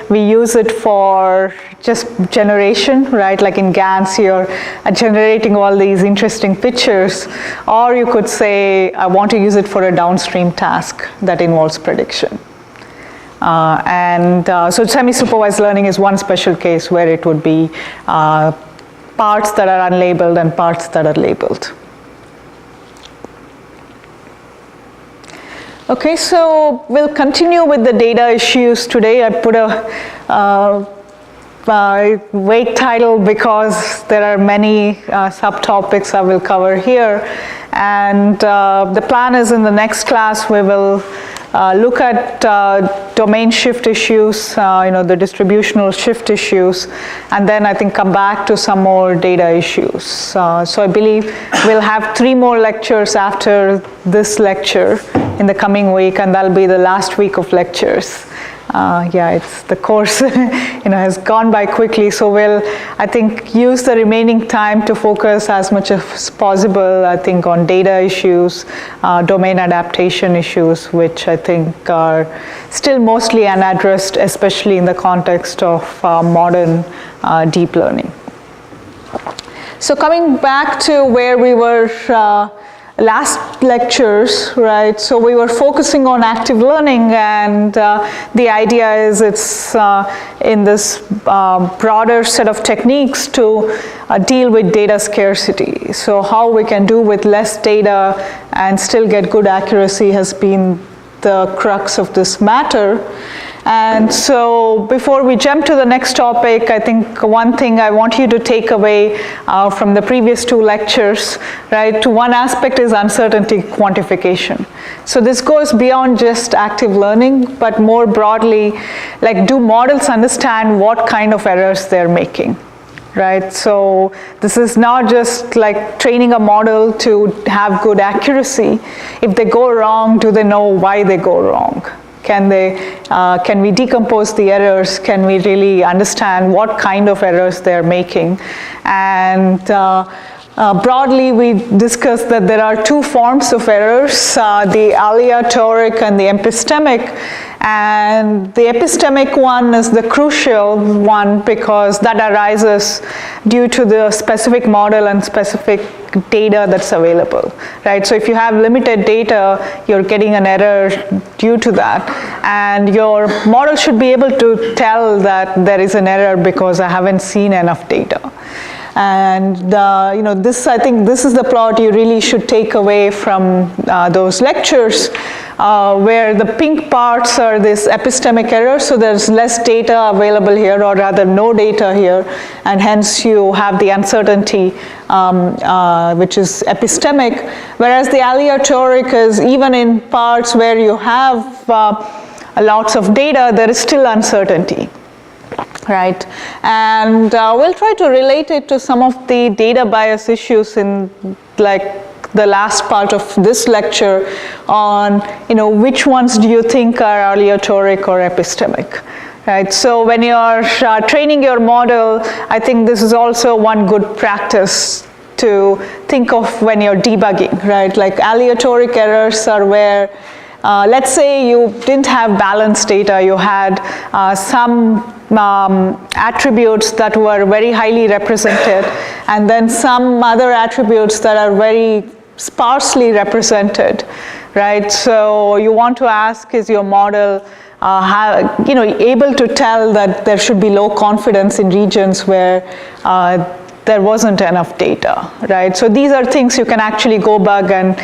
we use it for just generation, right? Like in GANs, you're generating all these interesting pictures. Or you could say, I want to use it for a downstream task that involves prediction. So semi-supervised learning is one special case where it would be parts that are unlabeled and parts that are labeled. Okay, so we'll continue with the data issues today. I put a vague title because there are many subtopics I will cover here. And the plan is in the next class we will look at domain shift issues, the distributional shift issues, and then I think come back to some more data issues. So I believe we'll have 3 more lectures after this lecture in the coming week, and that'll be the last week of lectures. It's the course has gone by quickly, so we'll, I think, use the remaining time to focus as much as possible, I think, on data issues, domain adaptation issues, which I think are still mostly unaddressed, especially in the context of modern deep learning. So coming back to where we were last lectures, right? So we were focusing on active learning, and the idea is it's in this broader set of techniques to deal with data scarcity. So how we can do with less data and still get good accuracy has been the crux of this matter. And so before we jump to the next topic, I think one thing I want you to take away from the previous 2 lectures, right, to one aspect is uncertainty quantification. So this goes beyond just active learning, but more broadly, like, do models understand what kind of errors they're making? Right, so this is not just like training a model to have good accuracy. If they go wrong, do they know why they go wrong? Can we decompose the errors? Can we really understand what kind of errors they're making? And broadly, we discussed that there are 2 forms of errors, the aleatoric and the epistemic. And the epistemic one is the crucial one because that arises due to the specific model and specific data that's available, right? So if you have limited data, you're getting an error due to that. And your model should be able to tell that there is an error because I haven't seen enough data. And this, I think this is the plot you really should take away from those lectures, where the pink parts are this epistemic error, so there's less data available here, or rather no data here, and hence you have the uncertainty, which is epistemic, whereas the aleatoric is even in parts where you have lots of data, there is still uncertainty. Right, and we'll try to relate it to some of the data bias issues in like the last part of this lecture on, which ones do you think are aleatoric or epistemic, right? So when you're training your model, I think this is also one good practice to think of when you're debugging, right? Like aleatoric errors are where, let's say you didn't have balanced data, you had some attributes that were very highly represented, and then some other attributes that are very sparsely represented, right? So you want to ask, is your model able to tell that there should be low confidence in regions where there wasn't enough data, right? So these are things you can actually go bug and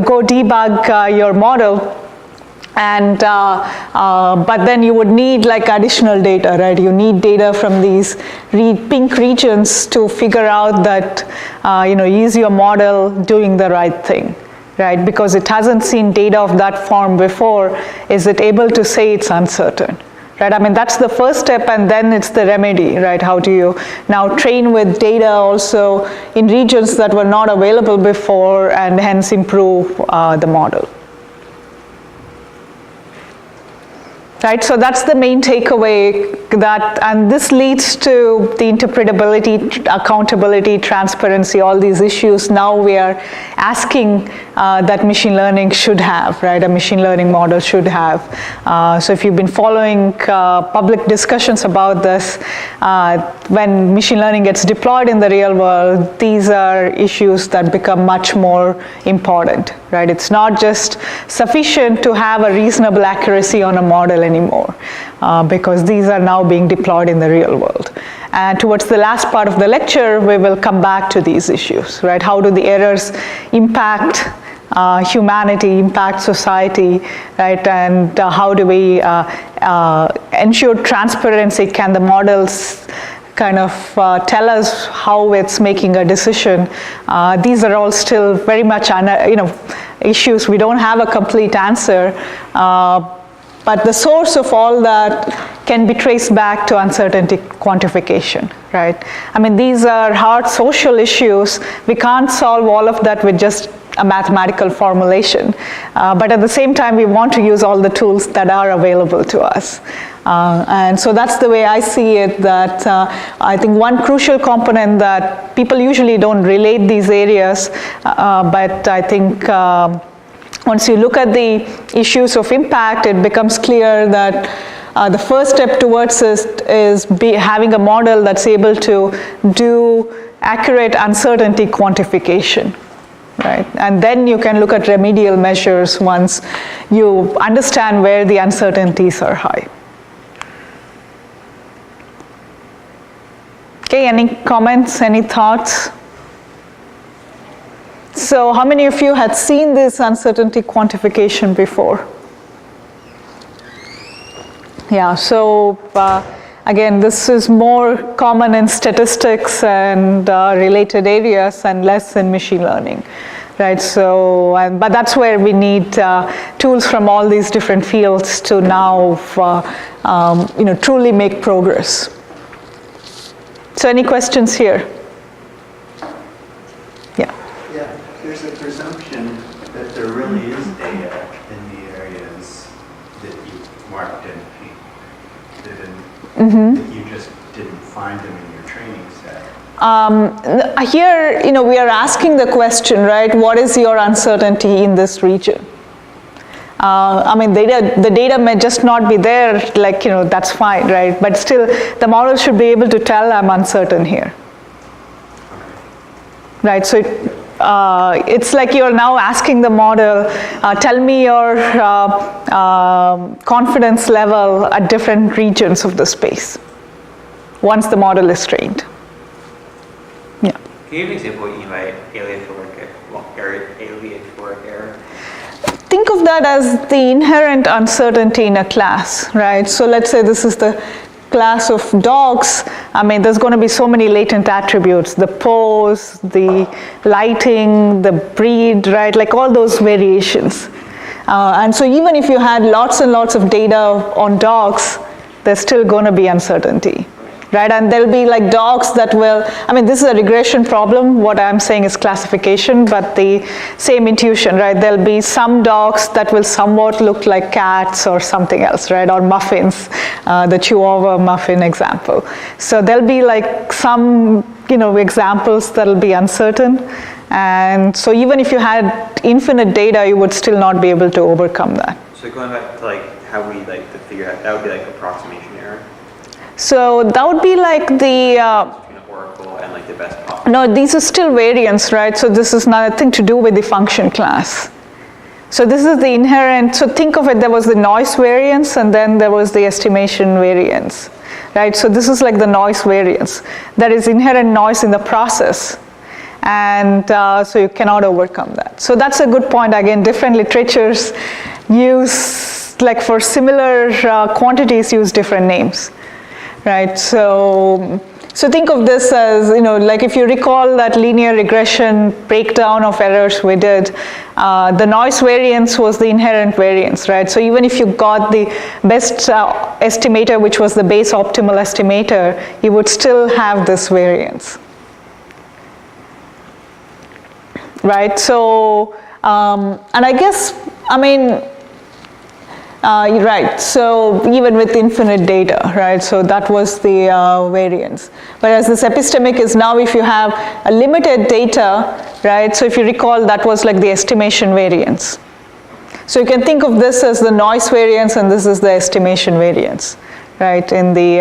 go debug your model. And but then you would need like additional data, right? You need data from these pink regions to figure out that is your model doing the right thing, right? Because it hasn't seen data of that form before. Is it able to say it's uncertain? Right? I mean, that's the first step, and then it's the remedy, right? How do you now train with data also in regions that were not available before, and hence improve the model? Right, so that's the main takeaway, and this leads to the interpretability, accountability, transparency, all these issues. Now we are asking that machine learning should have, right? A machine learning model should have. So if you've been following public discussions about this, when machine learning gets deployed in the real world, these are issues that become much more important, right? It's not just sufficient to have a reasonable accuracy on a model anymore, because these are now being deployed in the real world. And towards the last part of the lecture, we will come back to these issues, right? How do the errors impact humanity, impact society, right? And how do we ensure transparency? Can the models kind of tell us how it's making a decision? These are all still very much, issues. We don't have a complete answer. But the source of all that can be traced back to uncertainty quantification, right? I mean, these are hard social issues. We can't solve all of that with just a mathematical formulation. But at the same time, we want to use all the tools that are available to us. And so that's the way I see it, that I think one crucial component that people usually don't relate these areas, but I think once you look at the issues of impact, it becomes clear that the first step towards this is having a model that's able to do accurate uncertainty quantification, right? And then you can look at remedial measures once you understand where the uncertainties are high. Okay, any comments, any thoughts? So how many of you had seen this uncertainty quantification before? Yeah, so again, this is more common in statistics and related areas and less in machine learning, right? So, but that's where we need tools from all these different fields to now, truly make progress. So any questions here? There's a presumption that there really is data in the areas that you marked and painted, that you just didn't find them in your training set. Here, we are asking the question, right? What is your uncertainty in this region? The data may just not be there, that's fine, right? But still, the model should be able to tell I'm uncertain here, right? So it's like you're now asking the model, tell me your confidence level at different regions of the space once the model is trained. Yeah. Can you give an example of what you mean by aleatoric error? Think of that as the inherent uncertainty in a class, right? So let's say this is the class of dogs. There's going to be so many latent attributes, the pose, the lighting, the breed, right? Like all those variations. And so even if you had lots and lots of data on dogs, there's still going to be uncertainty, right? And there'll be like dogs that will, this is a regression problem. What I'm saying is classification, but the same intuition, right? There'll be some dogs that will somewhat look like cats or something else, right? Or muffins, the Chihuahua muffin example. So there'll be like some, examples that'll be uncertain. And so even if you had infinite data, you would still not be able to overcome that. So going back to how we to figure out, that would be approximation error? So that would be like the Oracle and the best possible. No, these are still variants, right? So this is nothing to do with the function class. So this is the inherent, so think of it, there was the noise variance and then there was the estimation variance, right? So this is like the noise variance. There is inherent noise in the process. And so you cannot overcome that. So that's a good point. Again, different literatures use, for similar quantities, use different names. Right, so think of this as, if you recall that linear regression breakdown of errors we did, the noise variance was the inherent variance, right? So even if you got the best estimator, which was the base optimal estimator, you would still have this variance. Right, so, and I guess, Right, so even with infinite data, right, so that was the variance. Whereas this epistemic is now if you have a limited data, right, so if you recall that was like the estimation variance. So you can think of this as the noise variance and this is the estimation variance, right, in the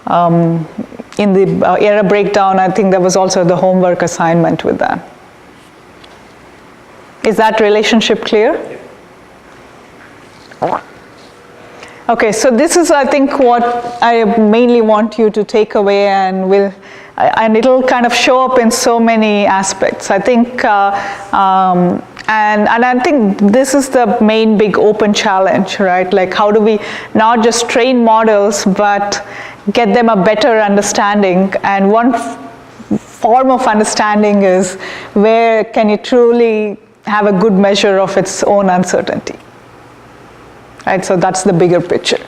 error breakdown. I think there was also the homework assignment with that. Is that relationship clear? Okay, so this is, I think, what I mainly want you to take away, and it'll kind of show up in so many aspects. I think, and I think this is the main big open challenge, right? Like, how do we not just train models, but get them a better understanding? And one form of understanding is where can you truly have a good measure of its own uncertainty. Right, so that's the bigger picture.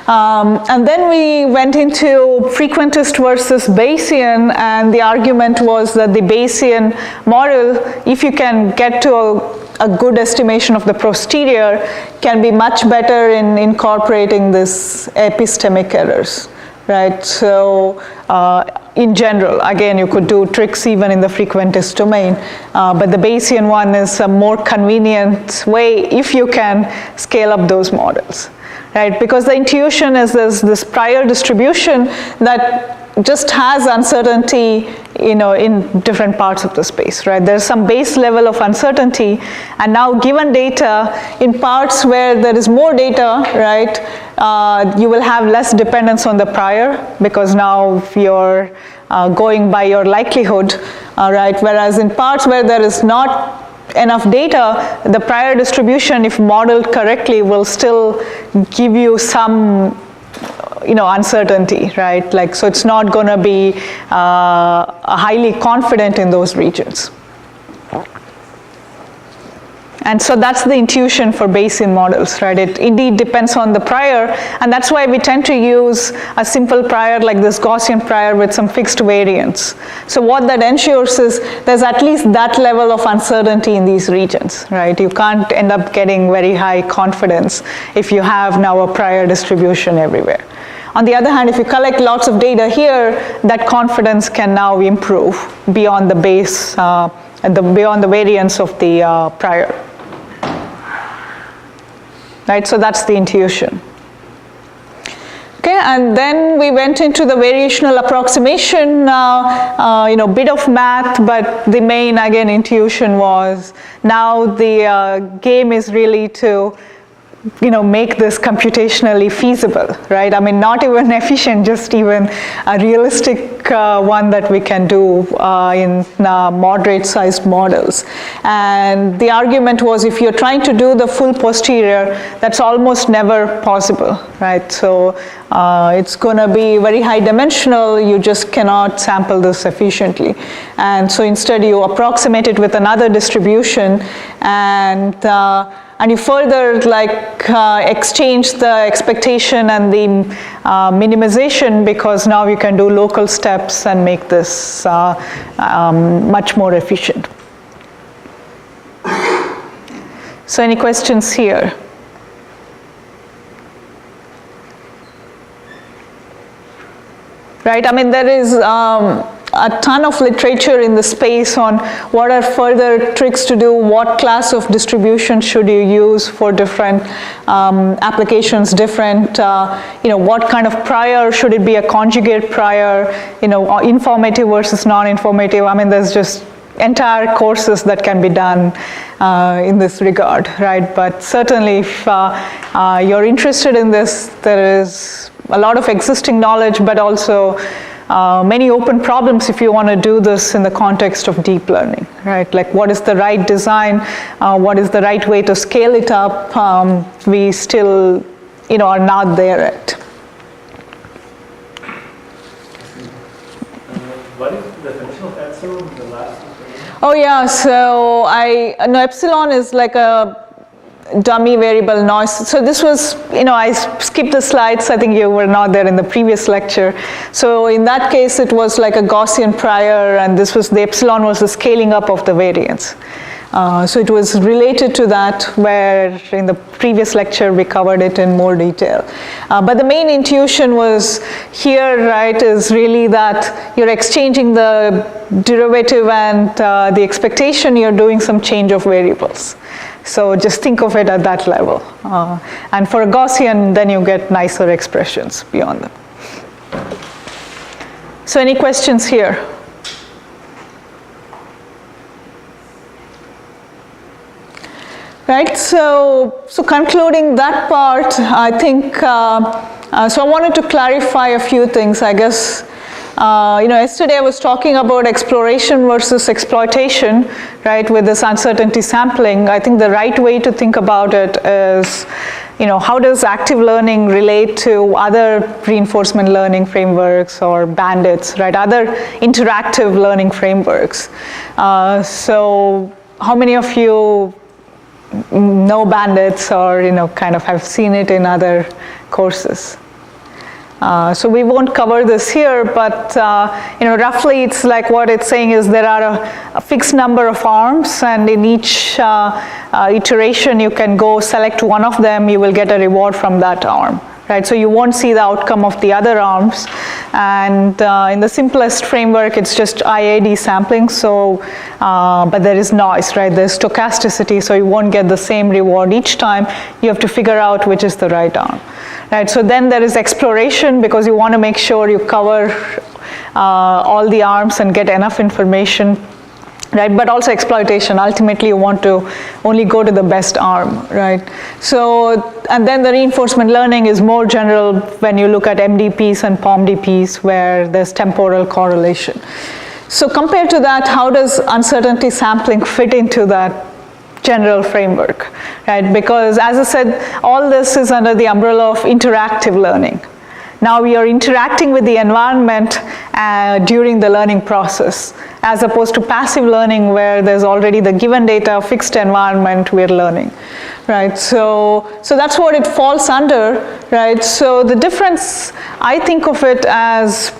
And then we went into frequentist versus Bayesian, and the argument was that the Bayesian model, if you can get to a good estimation of the posterior, can be much better in incorporating this epistemic errors. Right, so in general, again, you could do tricks even in the frequentist domain, but the Bayesian one is a more convenient way if you can scale up those models, right? Because the intuition is this prior distribution that just has uncertainty, in different parts of the space, right? There's some base level of uncertainty, and now given data, in parts where there is more data, right, you will have less dependence on the prior, because now you're going by your likelihood, right? Whereas in parts where there is not enough data, the prior distribution, if modeled correctly, will still give you some uncertainty, right? Like, so it's not going to be highly confident in those regions. And so that's the intuition for Bayesian models, right? It indeed depends on the prior, and that's why we tend to use a simple prior like this Gaussian prior with some fixed variance. So what that ensures is there's at least that level of uncertainty in these regions, right? You can't end up getting very high confidence if you have now a prior distribution everywhere. On the other hand, if you collect lots of data here, that confidence can now improve beyond the base, beyond the variance of the prior. Right, so that's the intuition. Okay, and then we went into the variational approximation, bit of math, but the main, again, intuition was now the game is really to make this computationally feasible, right? I mean, not even efficient, just even a realistic one that we can do in moderate-sized models. And the argument was if you're trying to do the full posterior, that's almost never possible, right? So it's going to be very high dimensional, you just cannot sample this efficiently. And so instead you approximate it with another distribution, and you further exchange the expectation and the minimization, because now you can do local steps and make this much more efficient. So any questions here? Right, I mean, there is a ton of literature in the space on what are further tricks to do, what class of distribution should you use for different applications, different, what kind of prior, should it be a conjugate prior, informative versus non-informative. I mean, there's just entire courses that can be done in this regard, right? But certainly if you're interested in this, there is a lot of existing knowledge, but also many open problems if you want to do this in the context of deep learning, right? Like, what is the right design? What is the right way to scale it up? We still, are not there yet. What is the definition of epsilon, the last one? Oh yeah, so epsilon is like a dummy variable noise. So this was, I skipped the slides. I think you were not there in the previous lecture. So in that case, it was like a Gaussian prior, and this was the epsilon was the scaling up of the variance. So it was related to that, where in the previous lecture we covered it in more detail. But the main intuition was here, right, is really that you're exchanging the derivative and the expectation, you're doing some change of variables. So just think of it at that level. And for a Gaussian, then you get nicer expressions beyond them. So any questions here? Right, so concluding that part, I think, so I wanted to clarify a few things, I guess. Yesterday I was talking about exploration versus exploitation, right, with this uncertainty sampling. I think the right way to think about it is, how does active learning relate to other reinforcement learning frameworks or bandits, right, other interactive learning frameworks. So how many of you know bandits or, kind of have seen it in other courses? So we won't cover this here, but roughly it's like what it's saying is there are a fixed number of arms, and in each iteration you can go select one of them, you will get a reward from that arm. Right, so you won't see the outcome of the other arms, and in the simplest framework it's just IID sampling, so but there is noise, right, there's stochasticity, so you won't get the same reward each time, you have to figure out which is the right arm. Right, so then there is exploration, because you want to make sure you cover all the arms and get enough information. Right, but also exploitation. Ultimately, you want to only go to the best arm, right? So, and then the reinforcement learning is more general when you look at MDPs and POMDPs, where there's temporal correlation. So compared to that, how does uncertainty sampling fit into that general framework, right? Because as I said, all this is under the umbrella of interactive learning. Now we are interacting with the environment during the learning process, as opposed to passive learning where there's already the given data, fixed environment we're learning, right? So that's what it falls under, right? So the difference, I think of it as,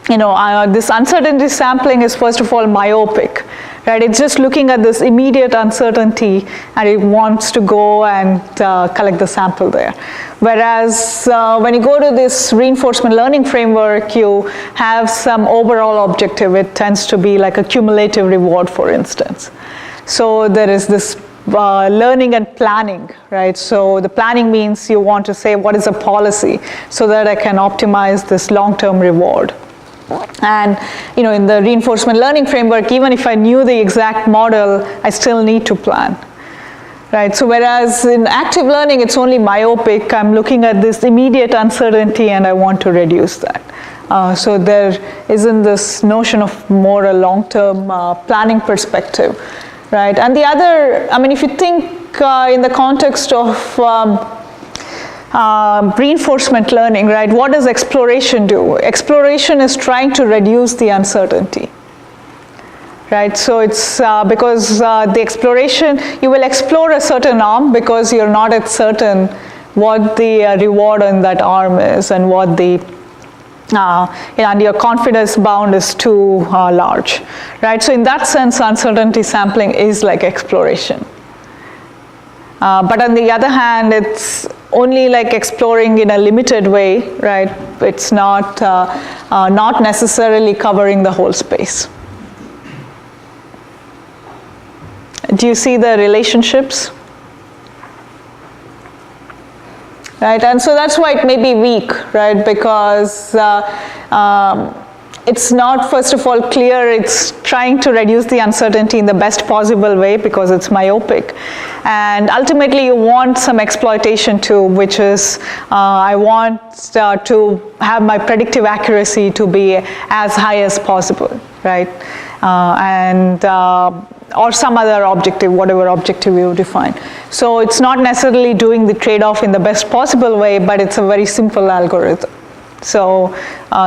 this uncertainty sampling is first of all myopic, right? It's just looking at this immediate uncertainty, and it wants to go and collect the sample there. Whereas when you go to this reinforcement learning framework, you have some overall objective. It tends to be like a cumulative reward, for instance. So there is this learning and planning, right? So the planning means you want to say what is a policy so that I can optimize this long-term reward. And in the reinforcement learning framework, even if I knew the exact model, I still need to plan. Right, so whereas in active learning, it's only myopic. I'm looking at this immediate uncertainty and I want to reduce that. So there isn't this notion of more a long-term planning perspective, right? And the other, if you think in the context of reinforcement learning, right, what does exploration do? Exploration is trying to reduce the uncertainty. Right, so it's because the exploration, you will explore a certain arm because you're not at certain what the reward on that arm is and what the, and your confidence bound is too large. Right, so in that sense, uncertainty sampling is like exploration. But on the other hand, it's only like exploring in a limited way, right? It's not necessarily covering the whole space. Do you see the relationships? Right, and so that's why it may be weak, right? Because it's not, first of all, clear. It's trying to reduce the uncertainty in the best possible way because it's myopic. And ultimately, you want some exploitation too, which is I want to have my predictive accuracy to be as high as possible, right? Or some other objective, whatever objective you define. So it's not necessarily doing the trade-off in the best possible way, but it's a very simple algorithm. So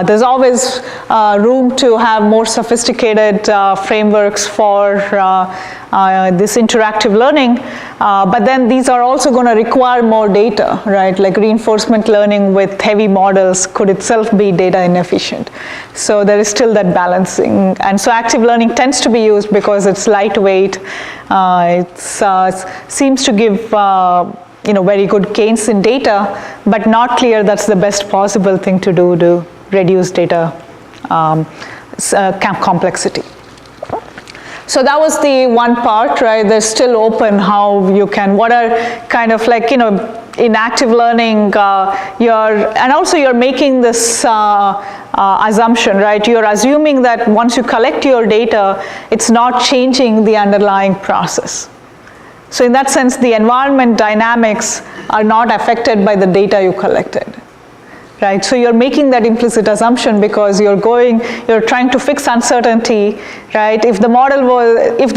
there's always room to have more sophisticated frameworks for this interactive learning, but then these are also going to require more data, right? Like reinforcement learning with heavy models could itself be data inefficient. So there is still that balancing. And so active learning tends to be used because it's lightweight. It seems to give very good gains in data, but not clear that's the best possible thing to do to reduce data complexity. So that was the one part, right? There's still open how you can, what are kind of like, in active learning, you're making this assumption, right? You're assuming that once you collect your data, it's not changing the underlying process. So in that sense, the environment dynamics are not affected by the data you collected, right? So you're making that implicit assumption because you're trying to fix uncertainty, right? If the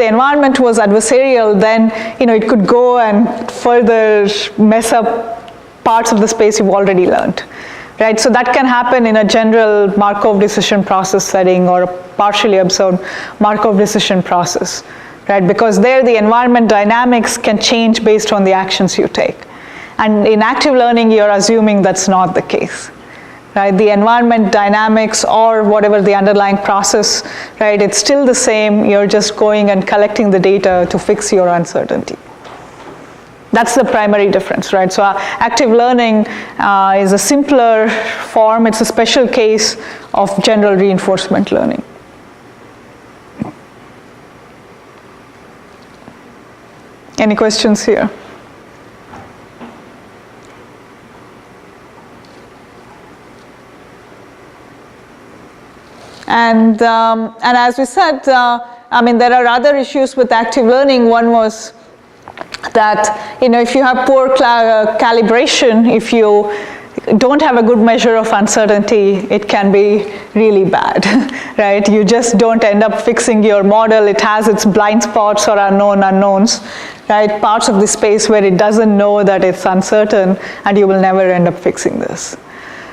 environment was adversarial, then it could go and further mess up parts of the space you've already learned, right? So that can happen in a general Markov decision process setting or a partially observed Markov decision process. Right, because there the environment dynamics can change based on the actions you take. And in active learning, you're assuming that's not the case. Right, the environment dynamics or whatever the underlying process, right, it's still the same. You're just going and collecting the data to fix your uncertainty. That's the primary difference, right? So active learning is a simpler form. It's a special case of general reinforcement learning. Any questions here? And as we said, there are other issues with active learning. One was that, if you have poor calibration, if you don't have a good measure of uncertainty, it can be really bad, right? You just don't end up fixing your model. It has its blind spots or unknown unknowns, right? Parts of the space where it doesn't know that it's uncertain, and you will never end up fixing this.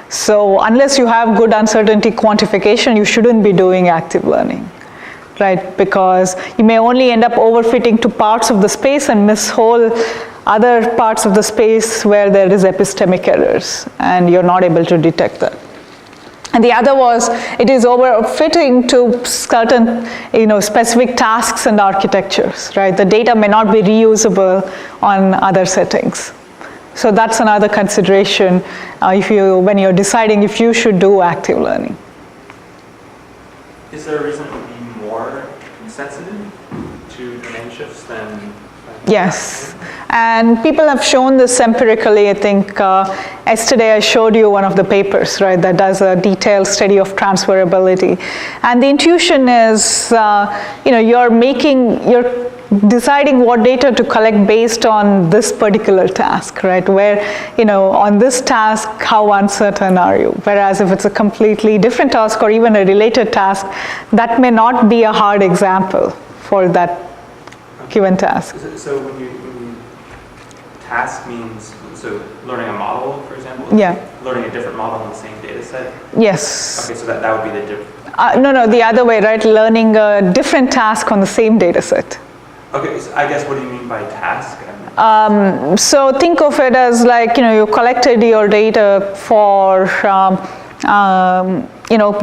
So unless you have good uncertainty quantification, you shouldn't be doing active learning, right? Because you may only end up overfitting to parts of the space and miss whole other parts of the space where there is epistemic errors, and you're not able to detect that. And the other was, it is overfitting to certain, specific tasks and architectures, right? The data may not be reusable on other settings. So that's another consideration when you're deciding if you should do active learning. Is there a reason to be more sensitive to domain shifts than? Yes, and people have shown this empirically. I think yesterday I showed you one of the papers, right, that does a detailed study of transferability. And the intuition is, you're deciding what data to collect based on this particular task, right, where, on this task, how uncertain are you? Whereas if it's a completely different task or even a related task, that may not be a hard example for that given task. So when you task means, so learning a model, for example? Yeah. Learning a different model in the same data set? Yes. Okay, so that would be the difference. No, the other way, right? Learning a different task on the same data set. Okay, so I guess what do you mean by task? So think of it as like, you collected your data for,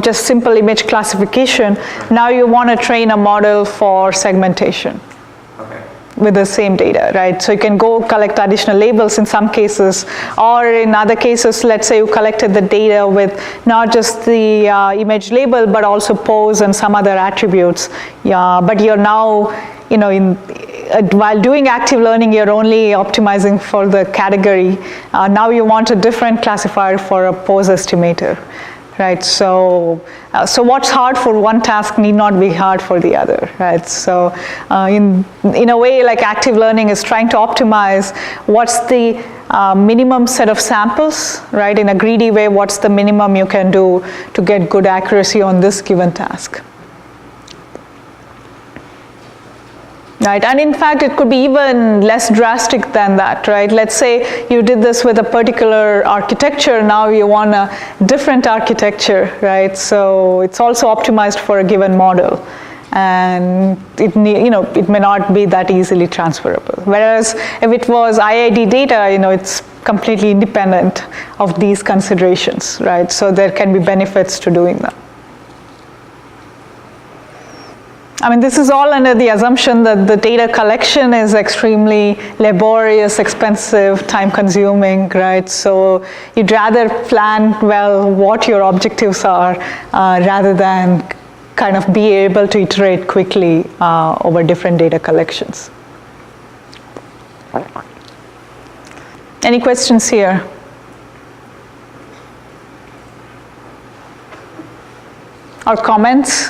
just simple image classification. Sure. Now you want to train a model for segmentation. Okay. With the same data, right? So you can go collect additional labels in some cases, or in other cases, let's say you collected the data with not just the image label, but also pose and some other attributes. Yeah, but you're now, while doing active learning, you're only optimizing for the category. Now you want a different classifier for a pose estimator, right? So what's hard for one task need not be hard for the other, right? So in a way, like active learning is trying to optimize what's the minimum set of samples, right? In a greedy way, what's the minimum you can do to get good accuracy on this given task? Right, and in fact, it could be even less drastic than that, right? Let's say you did this with a particular architecture, now you want a different architecture, right? So it's also optimized for a given model, and it may not be that easily transferable. Whereas if it was IID data, it's completely independent of these considerations, right? So there can be benefits to doing that. I mean, this is all under the assumption that the data collection is extremely laborious, expensive, time-consuming, right? So you'd rather plan well what your objectives are rather than kind of be able to iterate quickly over different data collections. Any questions here? Or comments?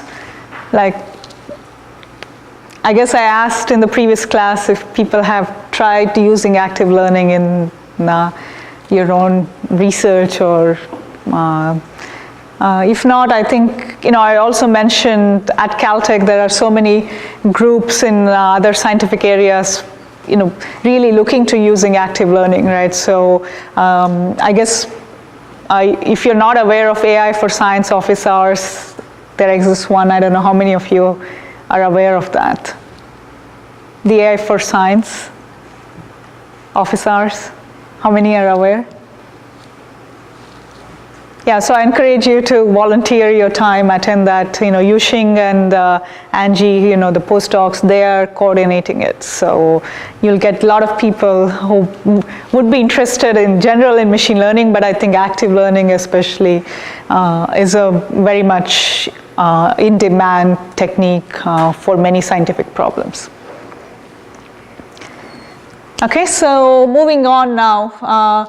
I guess I asked in the previous class if people have tried using active learning in your own research, or if not, I think, I also mentioned at Caltech there are so many groups in other scientific areas, really looking to using active learning, right? So I guess if you're not aware of AI for Science office hours, there exists one. I don't know how many of you are aware of that. The AI for Science office hours. How many are aware? Yeah, so I encourage you to volunteer your time, attend that. Yuxing and Angie, the postdocs, they are coordinating it. So you'll get a lot of people who would be interested in general in machine learning, but I think active learning especially is a very much in-demand technique for many scientific problems. Okay, so moving on now.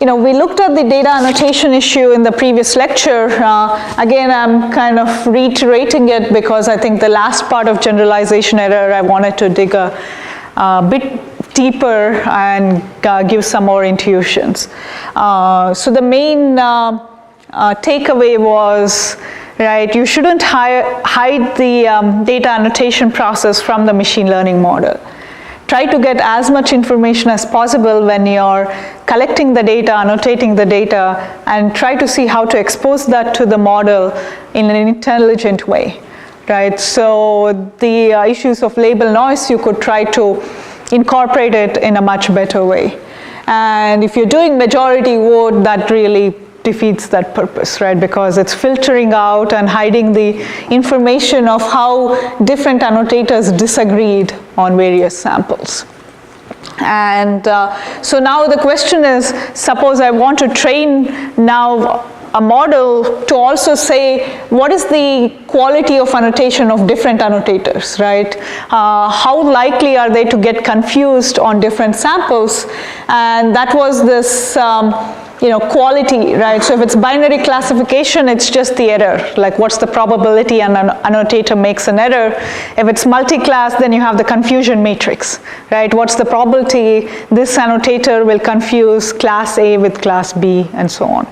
We looked at the data annotation issue in the previous lecture. Again, I'm kind of reiterating it because I think the last part of generalization error, I wanted to dig a bit deeper and give some more intuitions. So the main takeaway was, right, you shouldn't hide the data annotation process from the machine learning model. Try to get as much information as possible when you're collecting the data, annotating the data, and try to see how to expose that to the model in an intelligent way, right? So the issues of label noise, you could try to incorporate it in a much better way. And if you're doing majority vote, that really defeats that purpose, right? Because it's filtering out and hiding the information of how different annotators disagreed on various samples. And so now the question is, suppose I want to train now a model to also say what is the quality of annotation of different annotators, right? How likely are they to get confused on different samples? And that was this quality, right? So if it's binary classification, it's just the error. Like what's the probability an annotator makes an error? If it's multi-class, then you have the confusion matrix, right? What's the probability this annotator will confuse class A with class B and so on.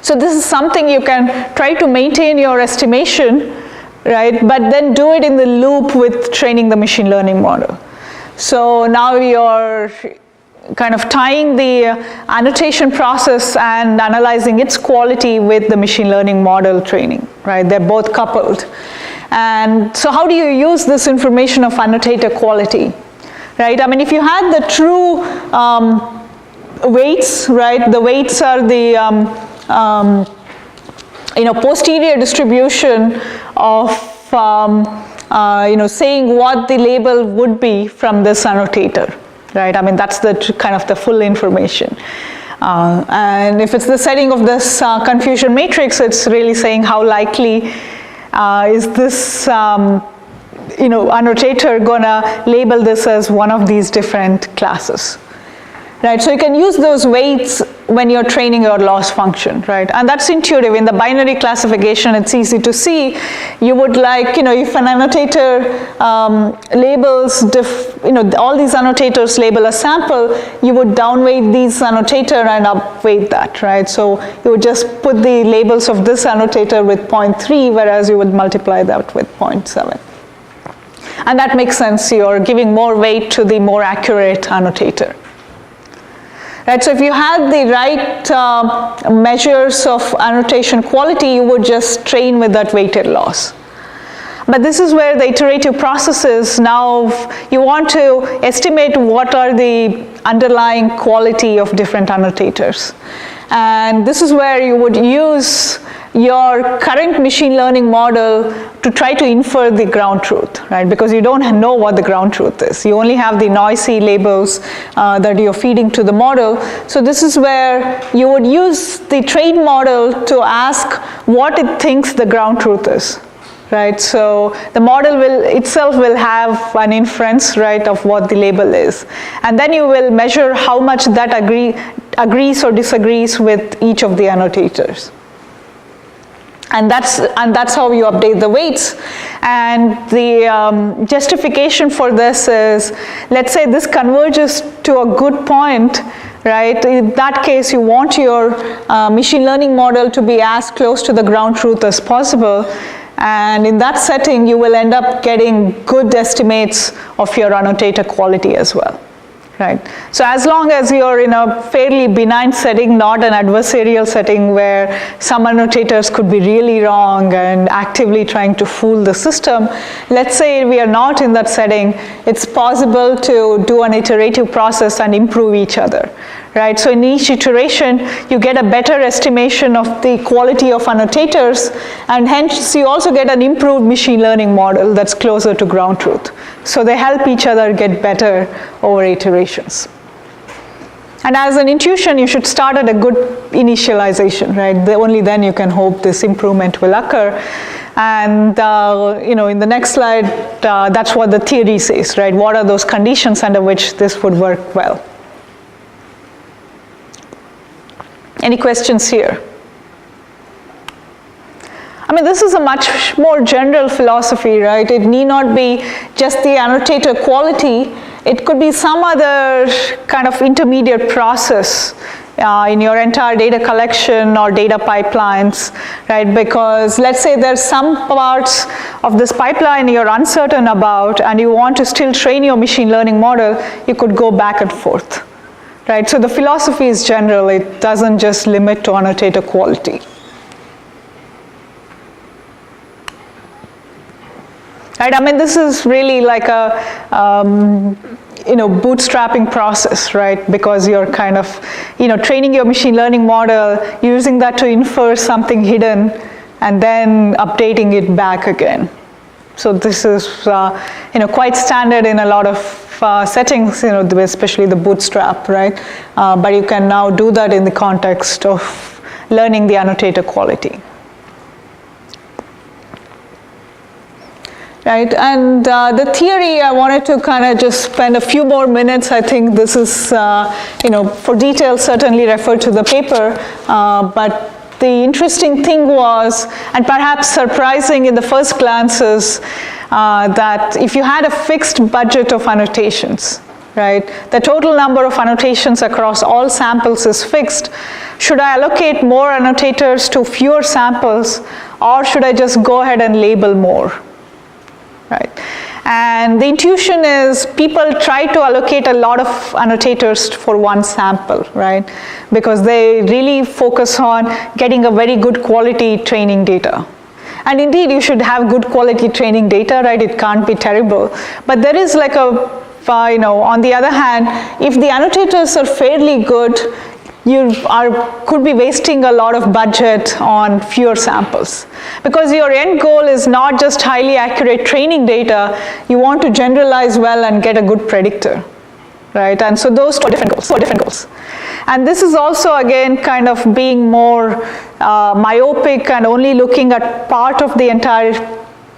So this is something you can try to maintain your estimation, right? But then do it in the loop with training the machine learning model. So now you're kind of tying the annotation process and analyzing its quality with the machine learning model training, right? They're both coupled. And so how do you use this information of annotator quality, right? I mean, if you had the true weights, right? The weights are the posterior distribution of saying what the label would be from this annotator. Right, I mean that's the kind of the full information, and if it's the setting of this confusion matrix, it's really saying how likely is this annotator gonna label this as one of these different classes, right? So you can use those weights when you're training your loss function, right? And that's intuitive. In the binary classification, it's easy to see. You would like, if an annotator labels, all these annotators label a sample, you would downweight these annotator and upweight that, right? So you would just put the labels of this annotator with 0.3, whereas you would multiply that with 0.7. And that makes sense. You're giving more weight to the more accurate annotator. Right, so if you had the right measures of annotation quality, you would just train with that weighted loss. But this is where the iterative process is. Now you want to estimate what are the underlying quality of different annotators. And this is where you would use your current machine learning model to try to infer the ground truth, right? Because you don't know what the ground truth is. You only have the noisy labels that you're feeding to the model. So this is where you would use the trained model to ask what it thinks the ground truth is. Right, so the model itself will have an inference, right, of what the label is, and then you will measure how much that agrees or disagrees with each of the annotators, and that's how you update the weights. And the justification for this is, let's say this converges to a good point. Right, in that case, you want your machine learning model to be as close to the ground truth as possible. And in that setting, you will end up getting good estimates of your annotator quality as well, right? So as long as you're in a fairly benign setting, not an adversarial setting where some annotators could be really wrong and actively trying to fool the system, let's say we are not in that setting, it's possible to do an iterative process and improve each other. Right, so in each iteration, you get a better estimation of the quality of annotators, and hence you also get an improved machine learning model that's closer to ground truth. So they help each other get better over iterations. And as an intuition, you should start at a good initialization, right? Only then you can hope this improvement will occur. And in the next slide, that's what the theory says, right? What are those conditions under which this would work well? Any questions here? I mean, this is a much more general philosophy, right? It need not be just the annotator quality. It could be some other kind of intermediate process in your entire data collection or data pipelines, right? Because let's say there's some parts of this pipeline you're uncertain about and you want to still train your machine learning model, you could go back and forth. Right, so the philosophy is general, it doesn't just limit to annotator quality. Right, I mean, this is really like a bootstrapping process, right? Because you're kind of training your machine learning model, using that to infer something hidden, and then updating it back again. So this is quite standard in a lot of settings, especially the bootstrap, right? But you can now do that in the context of learning the annotator quality. Right, and the theory, I wanted to kind of just spend a few more minutes. I think this is, for details, certainly refer to the paper, but the interesting thing was, and perhaps surprising in the first glance, is that if you had a fixed budget of annotations, right, the total number of annotations across all samples is fixed, should I allocate more annotators to fewer samples, or should I just go ahead and label more? Right. And the intuition is people try to allocate a lot of annotators for one sample, right? Because they really focus on getting a very good quality training data. And indeed, you should have good quality training data, right? It can't be terrible. But there is like on the other hand, if the annotators are fairly good, you could be wasting a lot of budget on fewer samples. Because your end goal is not just highly accurate training data, you want to generalize well and get a good predictor, right? And so those two are different goals. And this is also, again, kind of being more myopic and only looking at part of the entire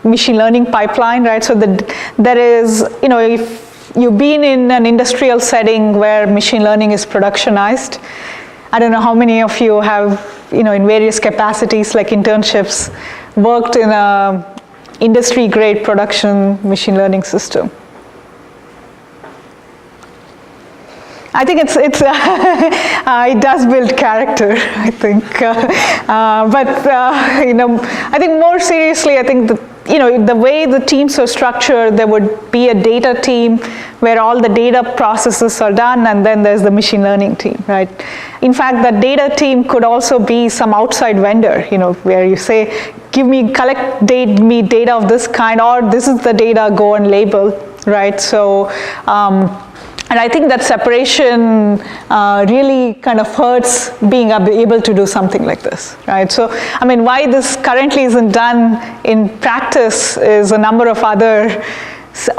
machine learning pipeline, right? So there is, if you've been in an industrial setting where machine learning is productionized, I don't know how many of you have, in various capacities like internships, worked in a industry-grade production machine learning system. I think it does build character, I think. I think more seriously, I think the the way the teams are structured, there would be a data team where all the data processes are done, and then there's the machine learning team, right? In fact, the data team could also be some outside vendor, where you say, collect data of this kind, or this is the data, go and label, right? So, and I think that separation really kind of hurts being able to do something like this, right? So, I mean, why this currently isn't done in practice is a number of other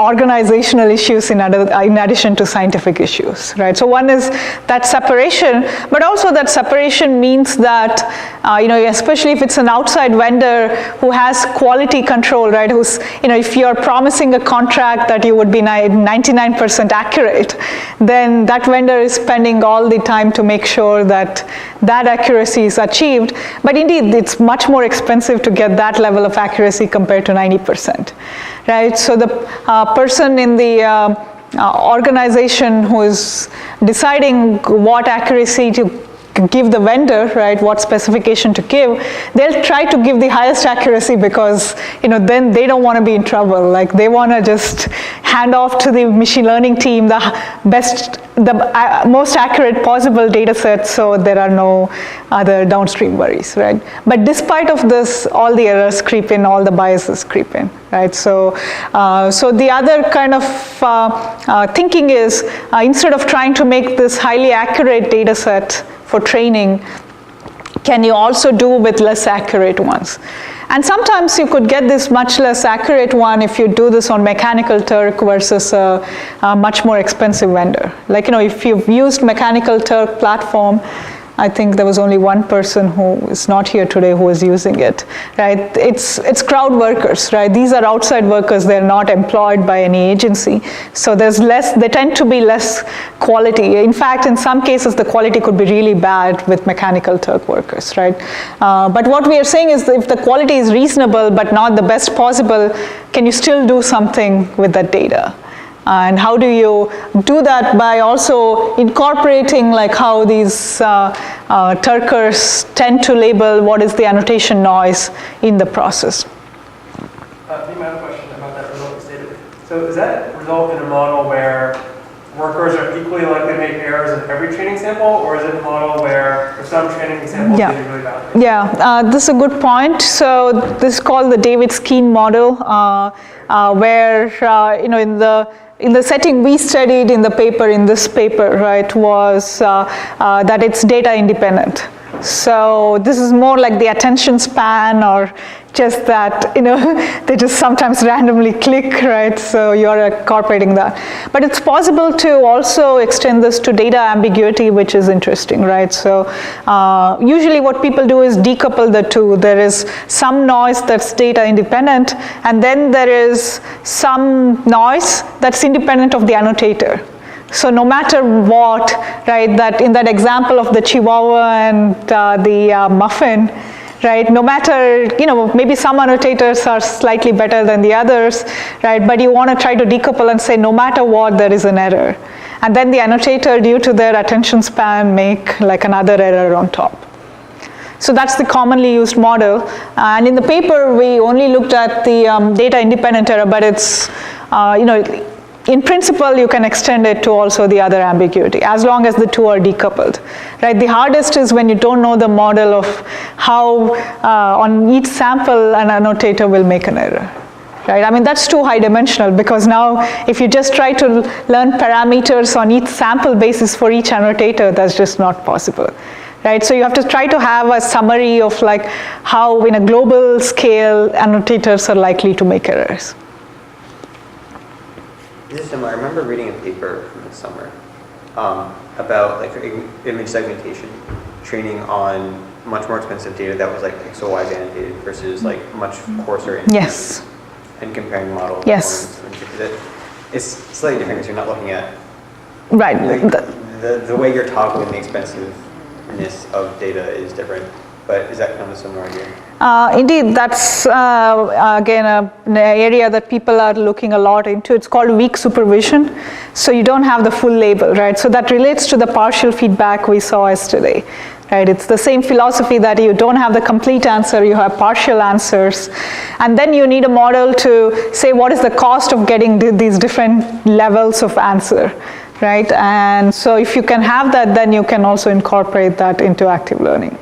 organizational issues in addition to scientific issues, right? So one is that separation, but also that separation means that, especially if it's an outside vendor who has quality control, right? Who's, if you're promising a contract that you would be 99% accurate, then that vendor is spending all the time to make sure that that accuracy is achieved. But indeed, it's much more expensive to get that level of accuracy compared to 90%. Right, so the person in the organization who is deciding what accuracy to give the vendor, right, what specification to give, they'll try to give the highest accuracy because, then they don't want to be in trouble. Like, they want to just hand off to the machine learning team the most accurate possible data set, so there are no other downstream worries, right? But despite of this, all the errors creep in, all the biases creep in, right? So, so the other kind of thinking is, instead of trying to make this highly accurate data set for training, can you also do with less accurate ones? And sometimes you could get this much less accurate one if you do this on Mechanical Turk versus a much more expensive vendor. Like, if you've used Mechanical Turk platform, I think there was only one person who is not here today who is using it, right? It's crowd workers, right? These are outside workers, they're not employed by any agency. So they tend to be less quality. In fact, in some cases, the quality could be really bad with Mechanical Turk workers, right? But what we are saying is, if the quality is reasonable but not the best possible, can you still do something with that data? And how do you do that? By also incorporating like how these Turkers tend to label what is the annotation noise in the process. I have a question about that result you stated. So does that result in a model where workers are equally likely to make errors in every training sample, or is it a model where for some training samples they do really badly? Yeah, this is a good point. So this is called the David-Skeen model, where in the setting we studied in this paper, right, was that it's data independent. So this is more like the attention span, or just that, they just sometimes randomly click, right? So you're incorporating that. But it's possible to also extend this to data ambiguity, which is interesting, right? So usually what people do is decouple the two. There is some noise that's data independent, and then there is some noise that's independent of the annotator. So no matter what, right, that in that example of the Chihuahua and the muffin, right, no matter, maybe some annotators are slightly better than the others, right, but you want to try to decouple and say no matter what, there is an error. And then the annotator, due to their attention span, make like another error on top. So that's the commonly used model. And in the paper, we only looked at the data independent error, but it's, in principle, you can extend it to also the other ambiguity, as long as the two are decoupled, right? The hardest is when you don't know the model of how on each sample an annotator will make an error, right? I mean, that's too high dimensional, because now if you just try to learn parameters on each sample basis for each annotator, that's just not possible, right? So you have to try to have a summary of like how in a global scale annotators are likely to make errors. This is similar. I remember reading a paper from this summer about like image segmentation, training on much more expensive data that was like pixel-wise annotated versus like much coarser annotated. Yes. And comparing model Yes. performance. It's slightly different because you're not looking at Right. like, the way you're toggling the expensiveness of data is different. But is that kind of a similar idea? Indeed, that's again an area that people are looking a lot into. It's called weak supervision. So you don't have the full label, right? So that relates to the partial feedback we saw yesterday. right? It's the same philosophy that you don't have the complete answer, you have partial answers. And then you need a model to say what is the cost of getting these different levels of answer, right? And so if you can have that, then you can also incorporate that into active learning.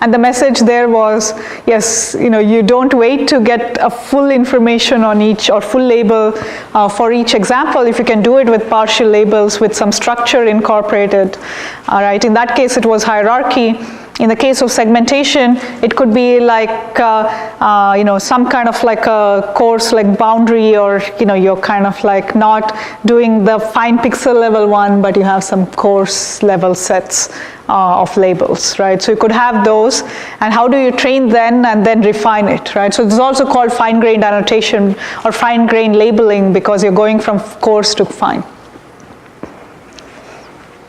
And the message there was, yes, you don't wait to get a full information on each or full label for each example. If you can do it with partial labels with some structure incorporated, all right. In that case, it was hierarchy. In the case of segmentation, it could be like, some kind of like a coarse like boundary, or, you're kind of like not doing the fine pixel level one, but you have some coarse level sets of labels, right? So you could have those, and how do you train then and then refine it, right? So this is also called fine-grained annotation or fine-grained labeling, because you're going from coarse to fine.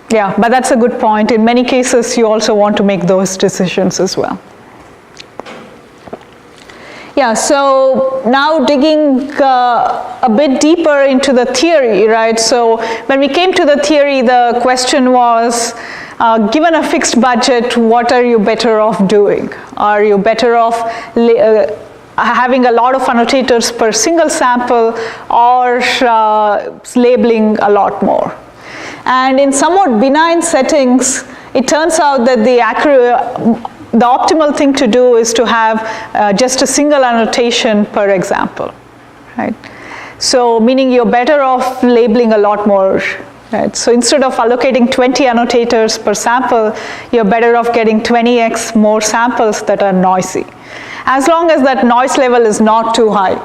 Yeah, but that's a good point. In many cases, you also want to make those decisions as well. Yeah, so now digging a bit deeper into the theory, right? So when we came to the theory, the question was, given a fixed budget, what are you better off doing? Are you better off having a lot of annotators per single sample, or labeling a lot more? And in somewhat benign settings, it turns out that the optimal thing to do is to have just a single annotation per example, right? So meaning you're better off labeling a lot more, right? So instead of allocating 20 annotators per sample, you're better off getting 20x more samples that are noisy, as long as that noise level is not too high.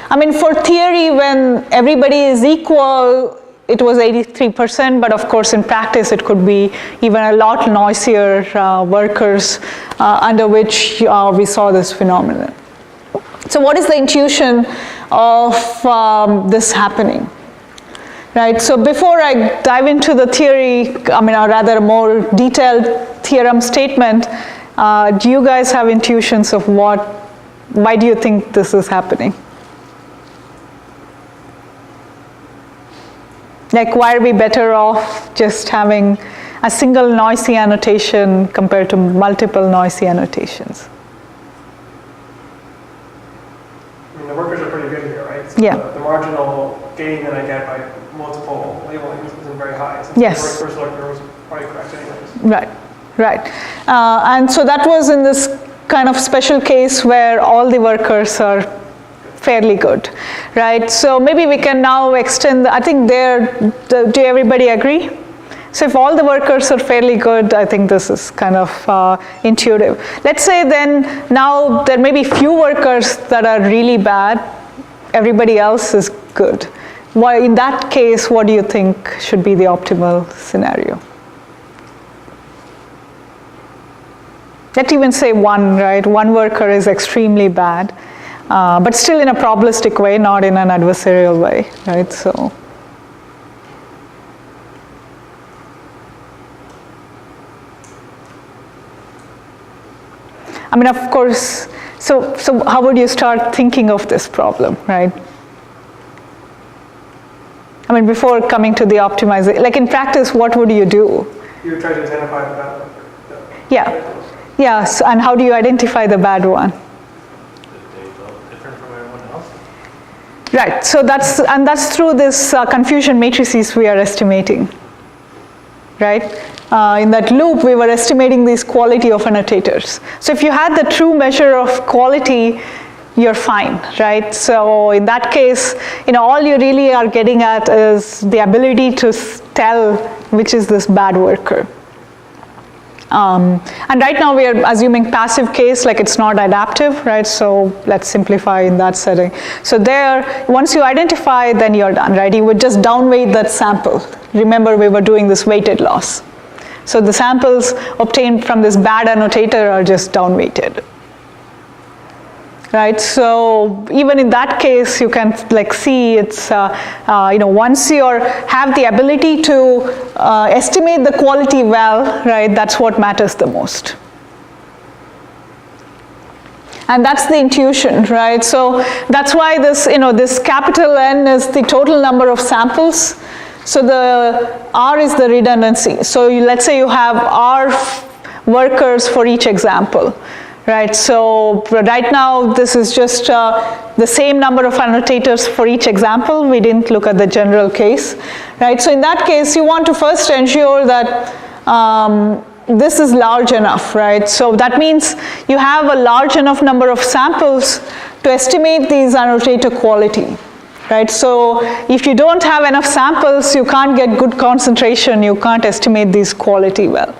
I mean, for theory, when everybody is equal, it was 83%, but of course in practice it could be even a lot noisier workers under which we saw this phenomenon. So what is the intuition of this happening? Right, so before I dive into the theory, or rather a more detailed theorem statement, do you guys have intuitions of why do you think this is happening? Like, why are we better off just having a single noisy annotation compared to multiple noisy annotations? I mean, the workers are pretty good here, right? So Yeah. The marginal gain that I get by multiple labelings isn't very high. So Yes. the first selector was probably correct anyways. Right. And so that was in this kind of special case where all the workers are fairly good, right? So maybe we can now extend, I think do everybody agree? So if all the workers are fairly good, I think this is kind of intuitive. Let's say then now there may be few workers that are really bad, everybody else is good. Why, in that case, what do you think should be the optimal scenario? Let's even say one, right? One worker is extremely bad. But still in a probabilistic way, not in an adversarial way, right? So, of course, so how would you start thinking of this problem, right? Before coming to the optimization, like in practice, what would you do? You would try to identify the bad worker. Yeah, so, and how do you identify the bad one? Right, so that's through this confusion matrices we are estimating, right? In that loop, we were estimating this quality of annotators. So if you had the true measure of quality, you're fine, right? So in that case, all you really are getting at is the ability to tell which is this bad worker. And right now we are assuming passive case, like it's not adaptive, right? So let's simplify in that setting. So there, once you identify, then you're done, right? You would just downweight that sample. Remember, we were doing this weighted loss. So the samples obtained from this bad annotator are just downweighted. Right, so even in that case, you can see it's, once you have the ability to estimate the quality well, right, that's what matters the most. And that's the intuition, right? So that's why this, this capital N is the total number of samples. So the R is the redundancy. So let's say you have workers for each example. Right, so right now this is just the same number of annotators for each example. We didn't look at the general case. Right, so in that case you want to first ensure that this is large enough, right? So that means you have a large enough number of samples to estimate these annotator quality. Right, so if you don't have enough samples, you can't get good concentration, you can't estimate these quality well.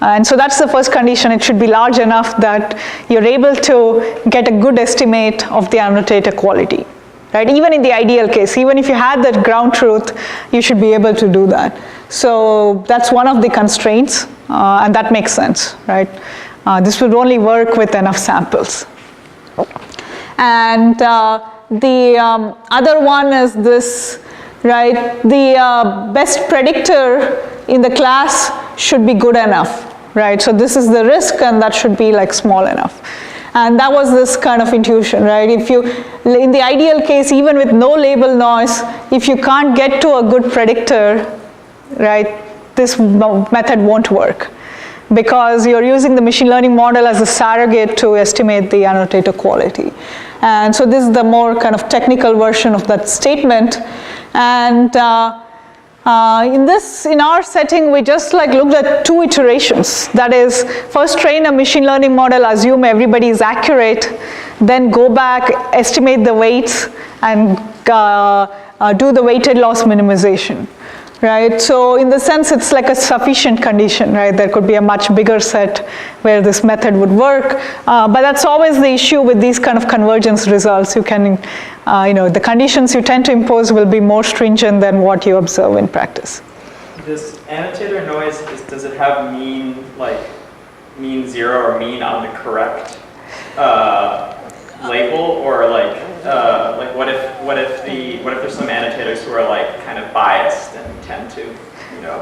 And so that's the first condition. It should be large enough that you're able to get a good estimate of the annotator quality. Right? Even in the ideal case, even if you had that ground truth, you should be able to do that. So that's one of the constraints, and that makes sense. Right? This would only work with enough samples. And the other one is this, right? The best predictor in the class should be good enough. Right, so this is the risk, and that should be like small enough. And that was this kind of intuition, right? If you, in the ideal case, even with no label noise, if you can't get to a good predictor, right, this method won't work, because you're using the machine learning model as a surrogate to estimate the annotator quality. And so this is the more kind of technical version of that statement. And in our setting, we just like looked at 2 iterations. That is, first train a machine learning model, assume everybody is accurate, then go back, estimate the weights, and do the weighted loss minimization. Right, so in the sense it's like a sufficient condition, right? There could be a much bigger set where this method would work, but that's always the issue with these kind of convergence results. You can, the conditions you tend to impose will be more stringent than what you observe in practice. This annotator noise, does it have mean 0 or mean on the correct label, or like what if there's some annotators who are like kind of biased and tend to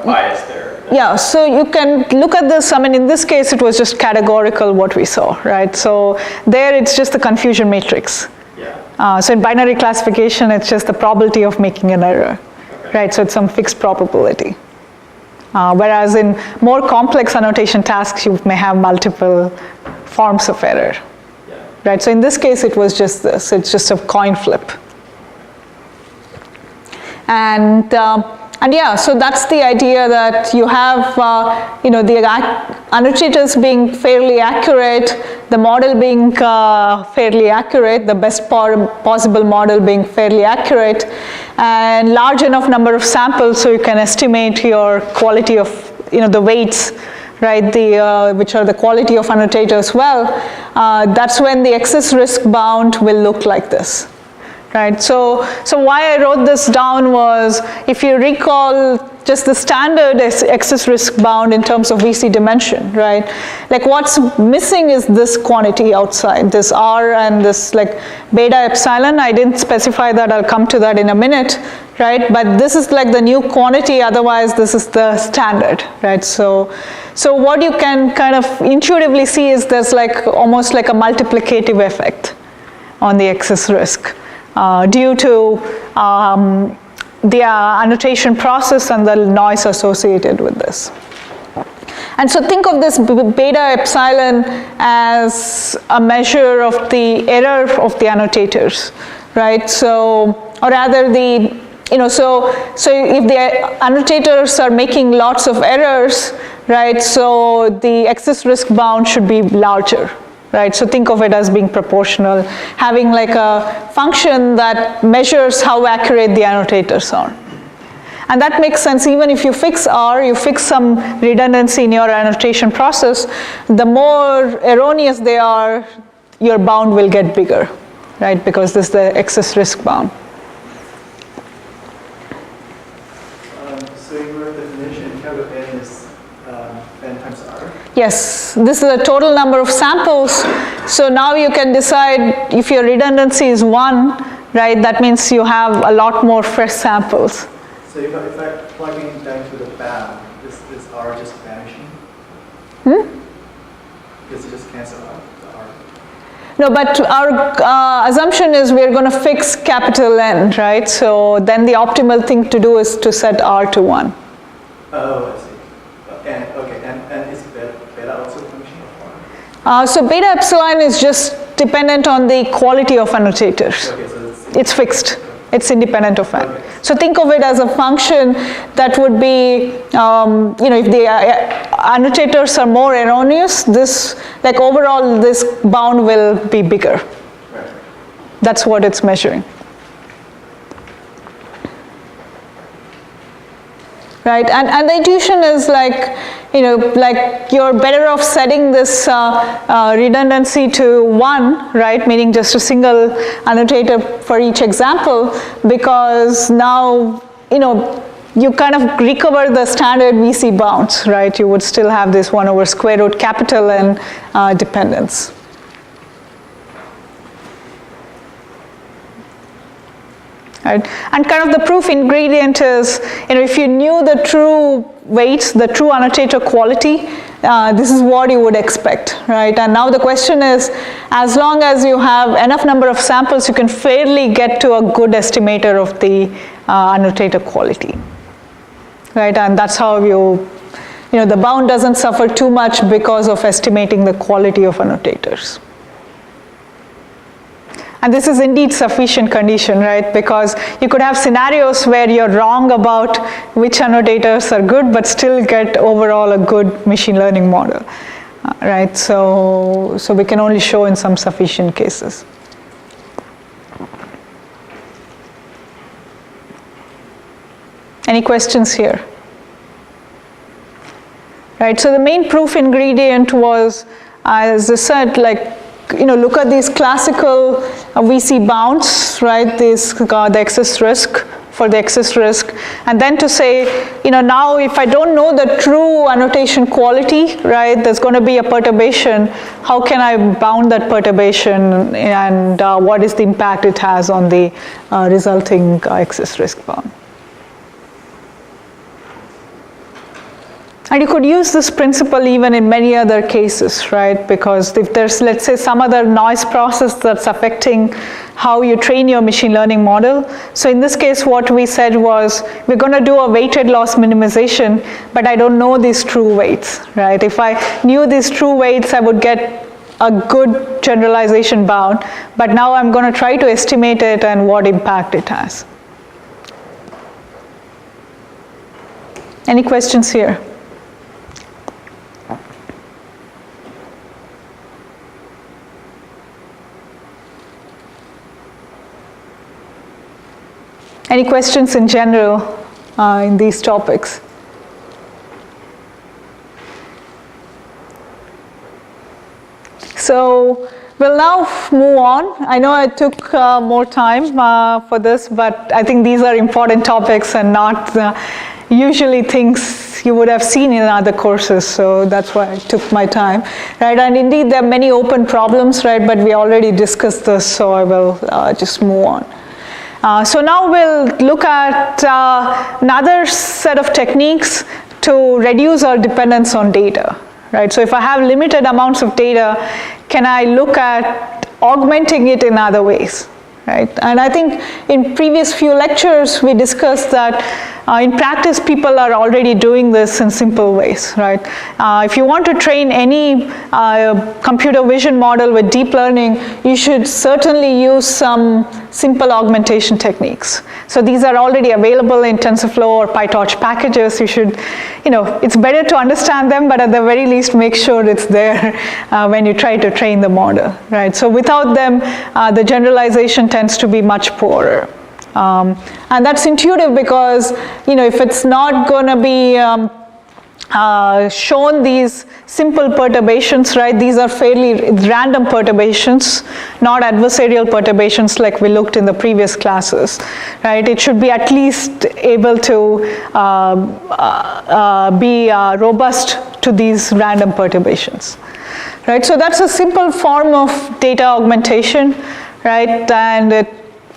bias their yeah, so you can look at this. I mean, in this case it was just categorical what we saw, right? So there it's just the confusion matrix. Yeah. So in binary classification it's just the probability of making an error. Okay. Right, so it's some fixed probability. Whereas in more complex annotation tasks you may have multiple forms of error. Right, so in this case it was just this, it's just a coin flip. And yeah, so that's the idea, that you have the annotators being fairly accurate, the model being fairly accurate, the best possible model being fairly accurate, and large enough number of samples so you can estimate your quality of the weights, right, which are the quality of annotators well. That's when the excess risk bound will look like this. Right, so why I wrote this down was, if you recall just the standard excess risk bound in terms of VC dimension, right? Like what's missing is this quantity outside, this R and this like beta epsilon. I didn't specify that, I'll come to that in a minute, right? But this is like the new quantity, otherwise this is the standard, right? So what you can kind of intuitively see is there's like almost like a multiplicative effect on the excess risk. Due to the annotation process and the noise associated with this. And so think of this beta epsilon as a measure of the error of the annotators, right? So, or rather so if the annotators are making lots of errors, right, so the excess risk bound should be larger. Right, so think of it as being proportional, having like a function that measures how accurate the annotators are. And that makes sense. Even if you fix R, you fix some redundancy in your annotation process, the more erroneous they are, your bound will get bigger, right, because this is the excess risk bound. So in your definition, K of n is n times R? Yes, this is the total number of samples. So now you can decide if your redundancy is 1, right, that means you have a lot more fresh samples. So if I plug in down to the bound, is R just vanishing? Does it just cancel out the R? No, but our assumption is we're going to fix capital N, right? So then the optimal thing to do is to set R to 1. Oh, I see. And okay, and is So beta epsilon is just dependent on the quality of annotators. Okay, so It's fixed. It's independent of that. Okay. So think of it as a function that would be, if the annotators are more erroneous, this, like overall, this bound will be bigger. right. That's what it's measuring. Right, and the intuition is like, like you're better off setting this redundancy to 1, right, meaning just a single annotator for each example, because now, you kind of recover the standard VC bounds, right? You would still have this 1 over square root capital and dependence. Right? And kind of the proof ingredient is, if you knew the true weights, the true annotator quality, this is what you would expect, right? And now the question is, as long as you have enough number of samples, you can fairly get to a good estimator of the annotator quality, right? And that's how the bound doesn't suffer too much because of estimating the quality of annotators. And this is indeed sufficient condition, right? Because you could have scenarios where you're wrong about which annotators are good, but still get overall a good machine learning model, right? So we can only show in some sufficient cases. Any questions here? Right, so the main proof ingredient was, as I said, like, look at these classical VC bounds, right? This the excess risk for the excess risk, and then to say, now if I don't know the true annotation quality, right? There's going to be a perturbation. How can I bound that perturbation, and what is the impact it has on the resulting excess risk bound? And you could use this principle even in many other cases, right? Because if there's, let's say, some other noise process that's affecting how you train your machine learning model. So in this case, what we said was, we're going to do a weighted loss minimization, but I don't know these true weights, right? If I knew these true weights, I would get a good generalization bound, but now I'm going to try to estimate it and what impact it has. Any questions here? Any questions in general in these topics? So we'll now move on. I know I took more time for this, but I think these are important topics and not usually things you would have seen in other courses, so that's why I took my time, right? And indeed, there are many open problems, right? But we already discussed this, so I will just move on. So now we'll look at another set of techniques to reduce our dependence on data, right? So if I have limited amounts of data, can I look at augmenting it in other ways, right? And I think in previous few lectures, we discussed that in practice, people are already doing this in simple ways, right? If you want to train any computer vision model with deep learning, you should certainly use some simple augmentation techniques. So these are already available in TensorFlow or PyTorch packages. You should, it's better to understand them, but at the very least, make sure it's there when you try to train the model, right? So without them, the generalization tends to be much poorer. And that's intuitive because, if it's not going to be shown these simple perturbations, right? These are fairly random perturbations, not adversarial perturbations like we looked in the previous classes, right? It should be at least able to be robust to these random perturbations, right? So that's a simple form of data augmentation, right? And it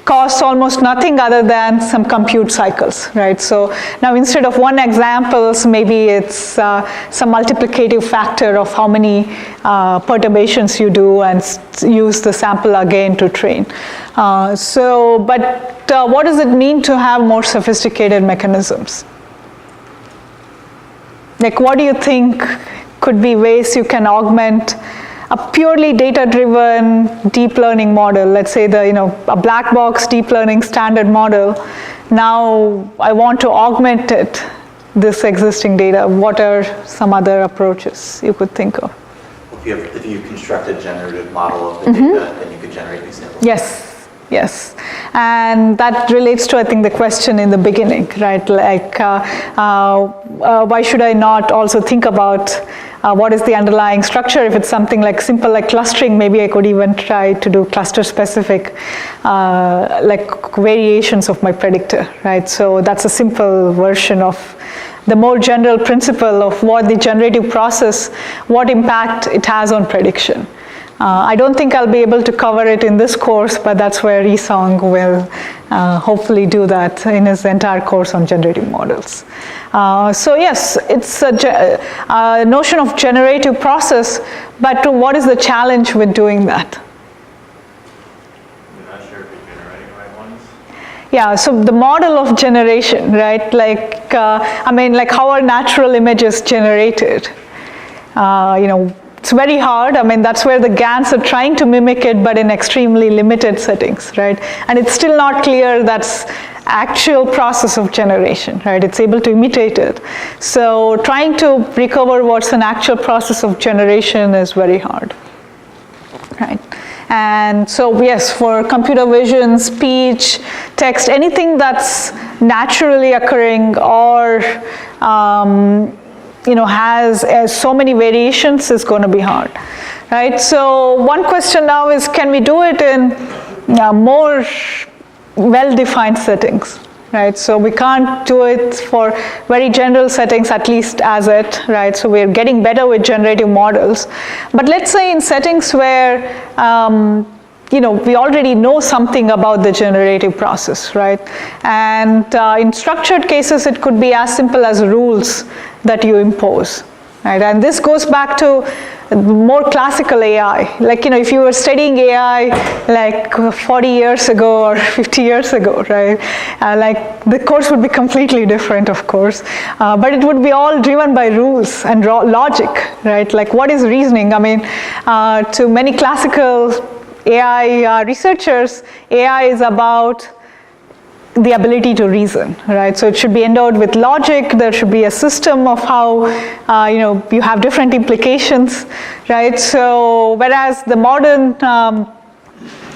costs almost nothing other than some compute cycles, right? So now instead of one examples, maybe it's some multiplicative factor of how many perturbations you do and use the sample again to train. But what does it mean to have more sophisticated mechanisms? Like, what do you think could be ways you can augment a purely data-driven deep learning model, let's say a black box deep learning standard model, now I want to augment this existing data. What are some other approaches you could think of? If you construct a generative model of the data, then you could generate these samples. Yes. And that relates to, I think, the question in the beginning, right? Like, why should I not also think about what is the underlying structure? If it's something like simple like clustering, maybe I could even try to do cluster-specific like variations of my predictor, right? So that's a simple version of the more general principle of what the generative process, what impact it has on prediction. I don't think I'll be able to cover it in this course, but that's where Isong will hopefully do that in his entire course on generative models. So yes, it's a notion of generative process, but what is the challenge with doing that? I'm not sure if you're generating the right ones. Yeah, so the model of generation, right? Like, like how are natural images generated? It's very hard. That's where the GANs are trying to mimic it, but in extremely limited settings, right? And it's still not clear that's actual process of generation, right? It's able to imitate it. So trying to recover what's an actual process of generation is very hard, right? And so yes, for computer vision, speech, text, anything that's naturally occurring or has so many variations is going to be hard, right? So one question now is, can we do it in more well-defined settings, right? So we can't do it for very general settings, at least as it, right? So we're getting better with generative models. But let's say in settings where we already know something about the generative process, right? And in structured cases, it could be as simple as rules that you impose, right? And this goes back to more classical AI. Like, if you were studying AI like 40 years ago or 50 years ago, right? Like the course would be completely different, of course. But it would be all driven by rules and logic, right? Like what is reasoning? To many classical AI researchers, AI is about the ability to reason, right? So it should be endowed with logic. There should be a system of how, you have different implications, right? So whereas the modern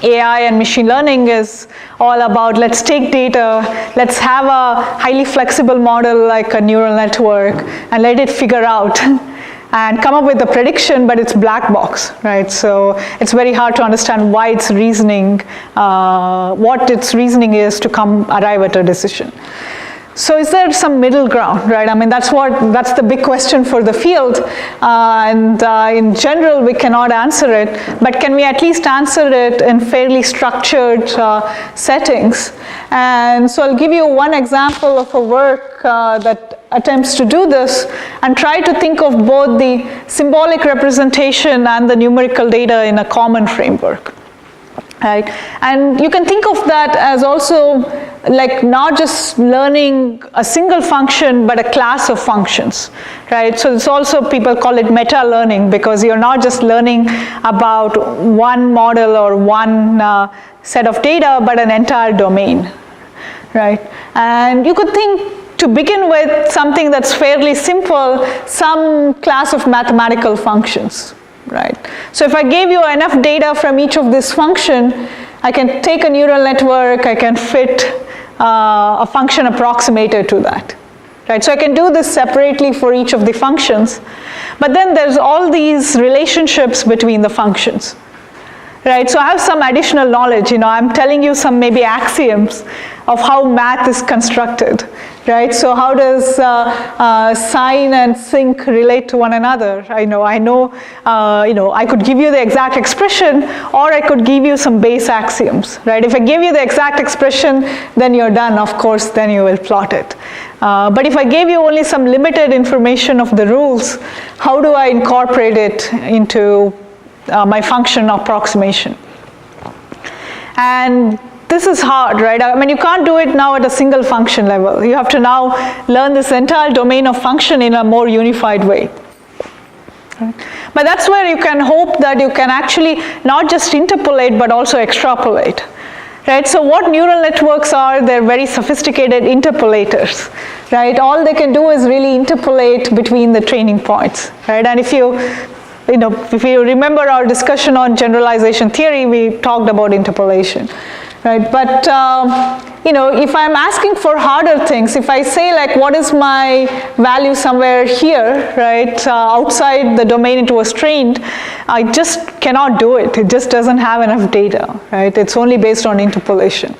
AI and machine learning is all about, let's take data, let's have a highly flexible model like a neural network and let it figure out and come up with a prediction, but it's black box, right? So it's very hard to understand why it's reasoning, what its reasoning is to arrive at a decision. So is there some middle ground, right? That's the big question for the field. And in general, we cannot answer it, but can we at least answer it in fairly structured settings? And so I'll give you one example of a work that attempts to do this and try to think of both the symbolic representation and the numerical data in a common framework. Right? And you can think of that as also like not just learning a single function, but a class of functions, right? So it's also, people call it meta-learning, because you're not just learning about one model or one set of data, but an entire domain, right? And you could think, to begin with, something that's fairly simple, some class of mathematical functions, right? So if I gave you enough data from each of this function, I can take a neural network, I can fit a function approximator to that, right? So I can do this separately for each of the functions, but then there's all these relationships between the functions, right? So I have some additional knowledge, I'm telling you some maybe axioms of how math is constructed, right? So how does sine and sinc relate to one another? I know, I could give you the exact expression, or I could give you some base axioms, right? If I give you the exact expression, then you're done, of course, then you will plot it. But if I gave you only some limited information of the rules, how do I incorporate it into my function approximation? And this is hard, right? You can't do it now at a single function level. You have to now learn this entire domain of function in a more unified way. But that's where you can hope that you can actually not just interpolate but also extrapolate. Right, so what neural networks are, they're very sophisticated interpolators, right? All they can do is really interpolate between the training points, right? And if you remember our discussion on generalization theory, we talked about interpolation, right? But if I'm asking for harder things, if I say like, what is my value somewhere here, right, outside the domain it was trained, I just cannot do it. It just doesn't have enough data, right? It's only based on interpolation.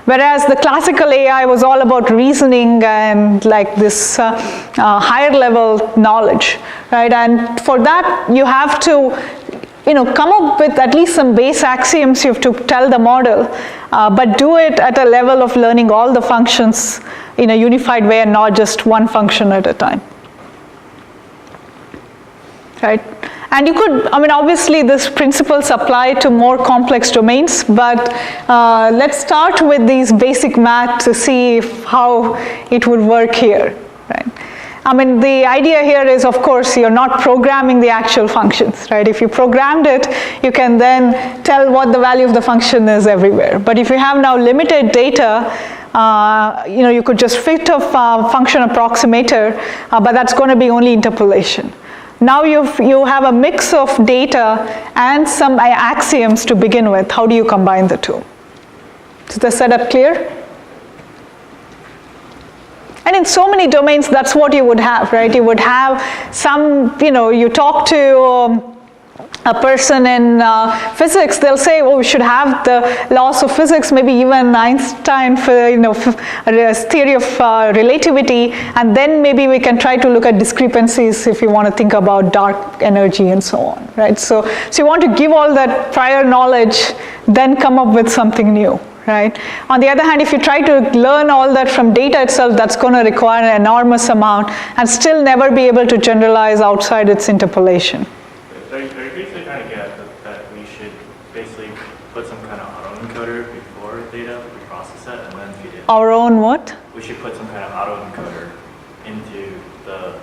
Whereas the classical AI was all about reasoning and like this higher level knowledge, right? And for that, you have to come up with at least some base axioms you have to tell the model, but do it at a level of learning all the functions in a unified way and not just one function at a time, right? And you could, obviously these principles apply to more complex domains, but let's start with these basic math to see how it would work here, right? The idea here is, of course, you're not programming the actual functions, right? If you programmed it, you can then tell what the value of the function is everywhere. But if you have now limited data, you could just fit a function approximator, but that's going to be only interpolation. Now you have a mix of data and some axioms to begin with. How do you combine the two? Is the setup clear? And in so many domains, that's what you would have, right? You would have some, you talk to a person in physics, they'll say, oh, we should have the laws of physics, maybe even Einstein theory of relativity, and then maybe we can try to look at discrepancies if you want to think about dark energy and so on, right? So you want to give all that prior knowledge, then come up with something new, right? On the other hand, if you try to learn all that from data itself, that's going to require an enormous amount and still never be able to generalize outside its interpolation. Are you basically trying to get that we should basically put some kind of autoencoder before data, we process it, and then feed it? Our own what? We should put some kind of autoencoder into the,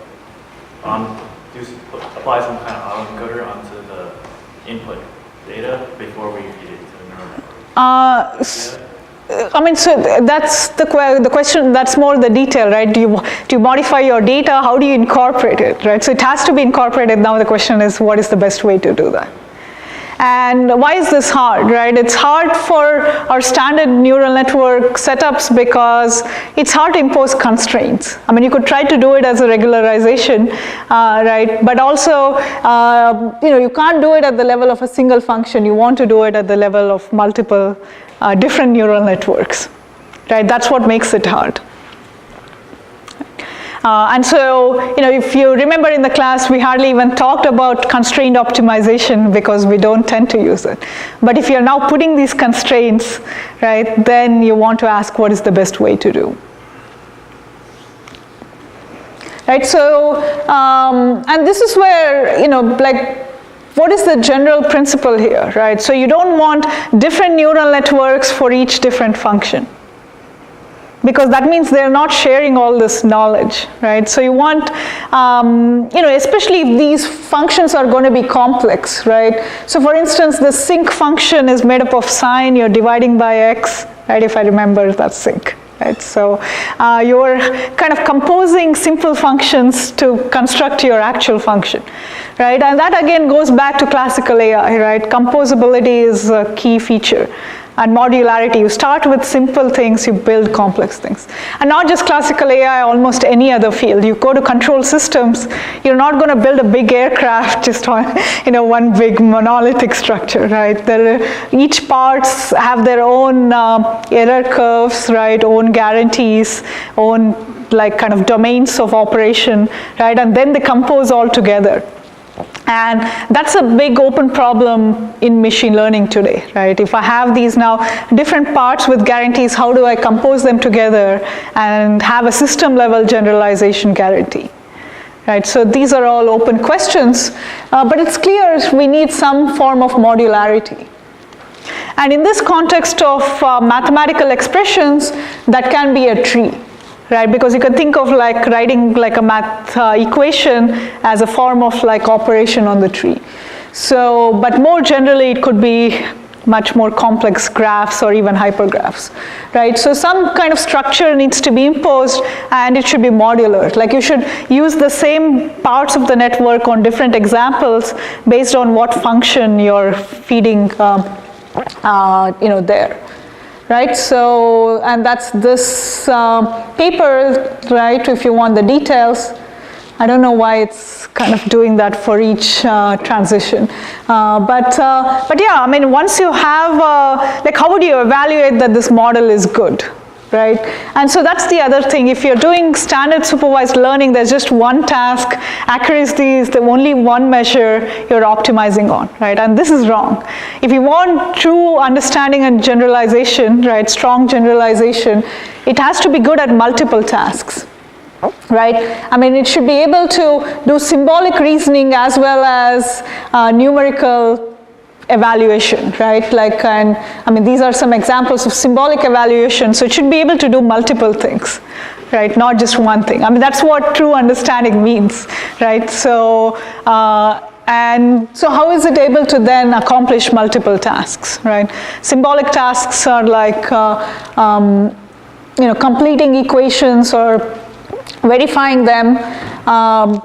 apply some kind of autoencoder onto the input data before we feed it to the neural network. So that's the question, that's more the detail, right? Do you modify your data? How do you incorporate it, right? So it has to be incorporated. Now the question is, what is the best way to do that? And why is this hard, right? It's hard for our standard neural network setups because it's hard to impose constraints. You could try to do it as a regularization, right? But also, you can't do it at the level of a single function. You want to do it at the level of multiple different neural networks, right? That's what makes it hard. And so, if you remember in the class, we hardly even talked about constraint optimization because we don't tend to use it. But if you're now putting these constraints, right, then you want to ask what is the best way to do. Right, so, and this is where, what is the general principle here, right? So you don't want different neural networks for each different function, because that means they're not sharing all this knowledge, right? So you want, especially if these functions are going to be complex, right? So for instance, the sinc function is made up of sine, you're dividing by x, right? If I remember, that's sinc, right? So you're kind of composing simple functions to construct your actual function, right? And that again goes back to classical AI, right? Composability is a key feature. And modularity, you start with simple things, you build complex things. And not just classical AI, almost any other field. You go to control systems, you're not going to build a big aircraft just on one big monolithic structure, right? Each parts have their own error curves, right? Own guarantees, own kind of domains of operation, right? And then they compose all together. And that's a big open problem in machine learning today, right? If I have these now different parts with guarantees, how do I compose them together and have a system level generalization guarantee, right? So these are all open questions, but it's clear we need some form of modularity. And in this context of mathematical expressions, that can be a tree, right? Because you can think of like writing like a math equation as a form of like operation on the tree. So, but more generally, it could be much more complex graphs or even hypergraphs, right? So some kind of structure needs to be imposed and it should be modular. Like you should use the same parts of the network on different examples based on what function you're feeding there, right? So, and that's this paper, right? If you want the details. I don't know why it's kind of doing that for each transition. But yeah, I mean, once you have, like how would you evaluate that this model is good, right? And so that's the other thing. If you're doing standard supervised learning, there's just one task. Accuracy is the only one measure you're optimizing on, right? And this is wrong. If you want true understanding and generalization, right, strong generalization, it has to be good at multiple tasks. Right? I mean, it should be able to do symbolic reasoning as well as numerical evaluation, right? Like, and I mean, these are some examples of symbolic evaluation. So it should be able to do multiple things, right? Not just one thing. I mean, that's what true understanding means, right? So, and so how is it able to then accomplish multiple tasks, right? Symbolic tasks are like, completing equations or verifying them.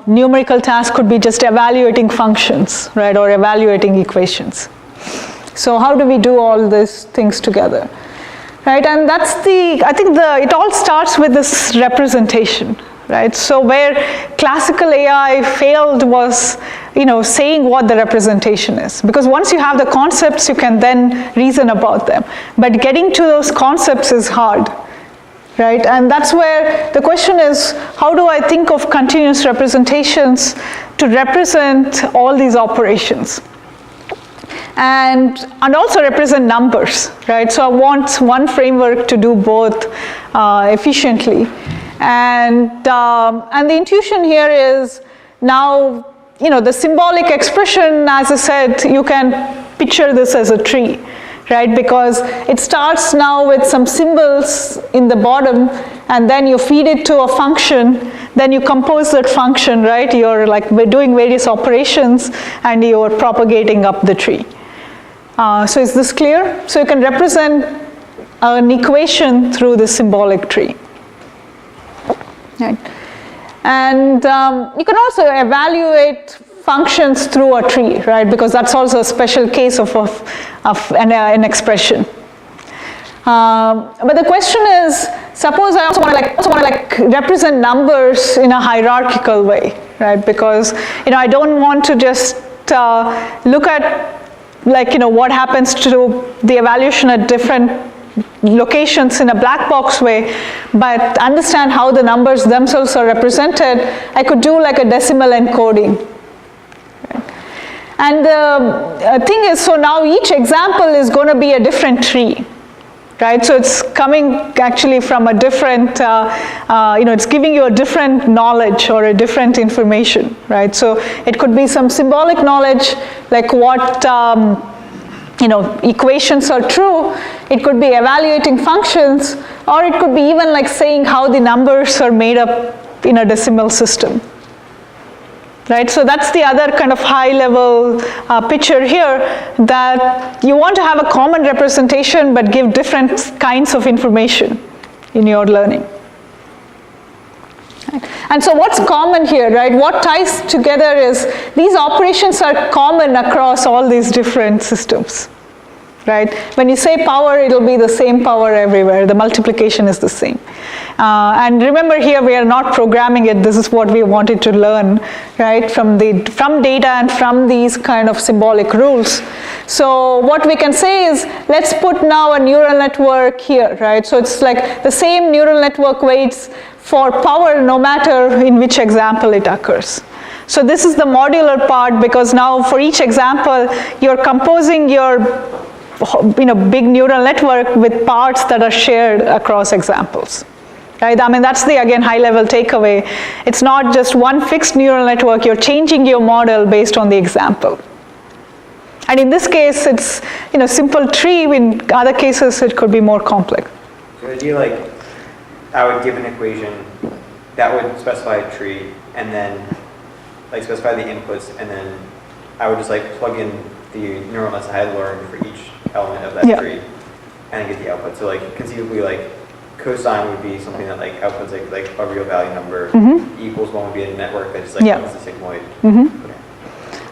Numerical tasks could be just evaluating functions, right, or evaluating equations. So how do we do all these things together, right? And that's I think it all starts with this representation, right? So where classical AI failed was, saying what the representation is. Because once you have the concepts, you can then reason about them. But getting to those concepts is hard. Right, and that's where the question is, how do I think of continuous representations to represent all these operations? And also represent numbers, right? So I want one framework to do both efficiently. And the intuition here is now, the symbolic expression, as I said, you can picture this as a tree. Right, because it starts now with some symbols in the bottom, and then you feed it to a function, then you compose that function, right? You're like doing various operations, and you're propagating up the tree. So is this clear? So you can represent an equation through the symbolic tree. Right. And you can also evaluate functions through a tree, right? Because that's also a special case of an expression. But the question is, suppose I also want to represent numbers in a hierarchical way, right? Because I don't want to just look at what happens to the evaluation at different locations in a black box way, but understand how the numbers themselves are represented. I could do like a decimal encoding. And the thing is, so now each example is going to be a different tree, right? So it's coming actually from a different, it's giving you a different knowledge or a different information, right? So it could be some symbolic knowledge, like what, equations are true. It could be evaluating functions, or it could be even like saying how the numbers are made up in a decimal system. Right, so that's the other kind of high-level picture here, that you want to have a common representation but give different kinds of information in your learning. Right. And so what's common here, right? What ties together is these operations are common across all these different systems. Right? When you say power, it'll be the same power everywhere. The multiplication is the same. And remember here, we are not programming it. This is what we wanted to learn, right? From data and from these kind of symbolic rules. So what we can say is, let's put now a neural network here, right? So it's like the same neural network weights for power no matter in which example it occurs. So this is the modular part, because now for each example, you're composing your big neural network with parts that are shared across examples, right? I mean, that's the, again, high-level takeaway. It's not just one fixed neural network. You're changing your model based on the example. And in this case, it's, simple tree. In other cases, it could be more complex. So do you I would give an equation that would specify a tree, and then like specify the inputs, and then I would just like plug in the neural nets I had learned for each element of that Yeah. tree, and get the output. So like conceivably, like cosine would be something that like outputs like a real value number. Equals 1 would be a network that just like Yeah. comes the sigmoid. Okay.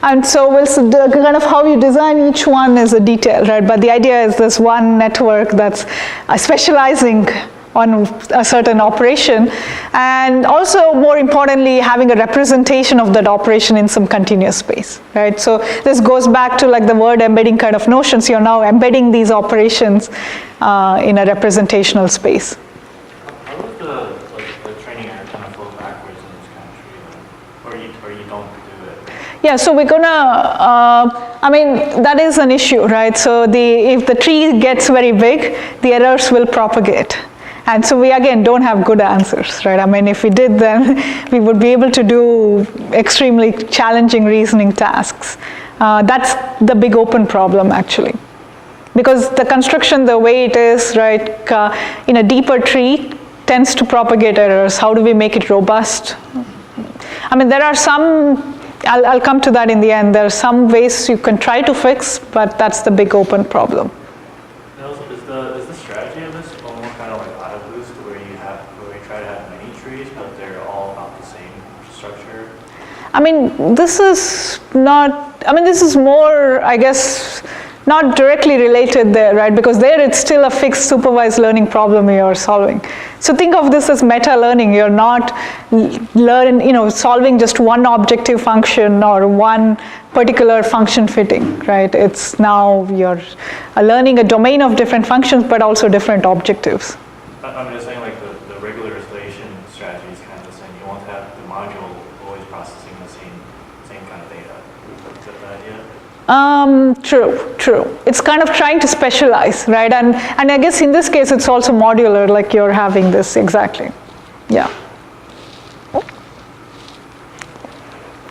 And so kind of how you design each one is a detail, right? But the idea is this one network that's specializing on a certain operation, and also more importantly having a representation of that operation in some continuous space, right? So this goes back to like the word embedding kind of notions. You're now embedding these operations in a representational space. How does the training error kind of flow backwards in this kind of tree, or you don't do it? Yeah, so we're gonna, I mean, that is an issue, right? So if the tree gets very big, the errors will propagate. And so we again don't have good answers, right? I mean, if we did, then we would be able to do extremely challenging reasoning tasks. That's the big open problem, actually. Because the construction, the way it is, right, in a deeper tree tends to propagate errors. How do we make it robust? I mean, there are some, I'll come to that in the end. There are some ways you can try to fix, but that's the big open problem. Is the strategy of this more kind of like AutoBoost, where you try to have many trees, but they're all about the same structure? I mean, this is more, I guess, not directly related there, right? Because there it's still a fixed supervised learning problem you're solving. So think of this as meta-learning. You're not solving just one objective function or one particular function fitting, right? It's now you're learning a domain of different functions, but also different objectives. I'm just saying, like the regularization strategy is kind of the same. You want to have the module always processing the same kind of data. Is that the idea? True. It's kind of trying to specialize, right? And I guess in this case, it's also modular, like you're having this, exactly. Yeah.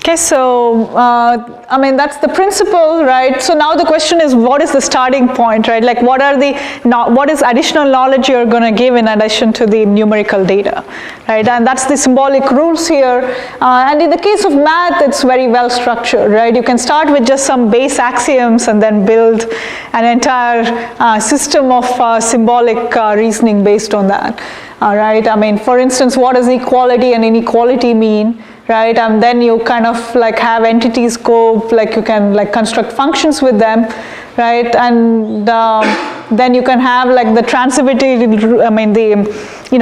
Okay, so, I mean, that's the principle, right? So now the question is, what is the starting point, right? Like, what is additional knowledge you're going to give in addition to the numerical data, right? And that's the symbolic rules here. And in the case of math, it's very well structured, right? You can start with just some base axioms and then build an entire system of symbolic reasoning based on that, right? I mean, for instance, what does equality and inequality mean? Right, and then you kind of like have entities go, like you can like construct functions with them, right? And then you can have like the transitivity, I mean the,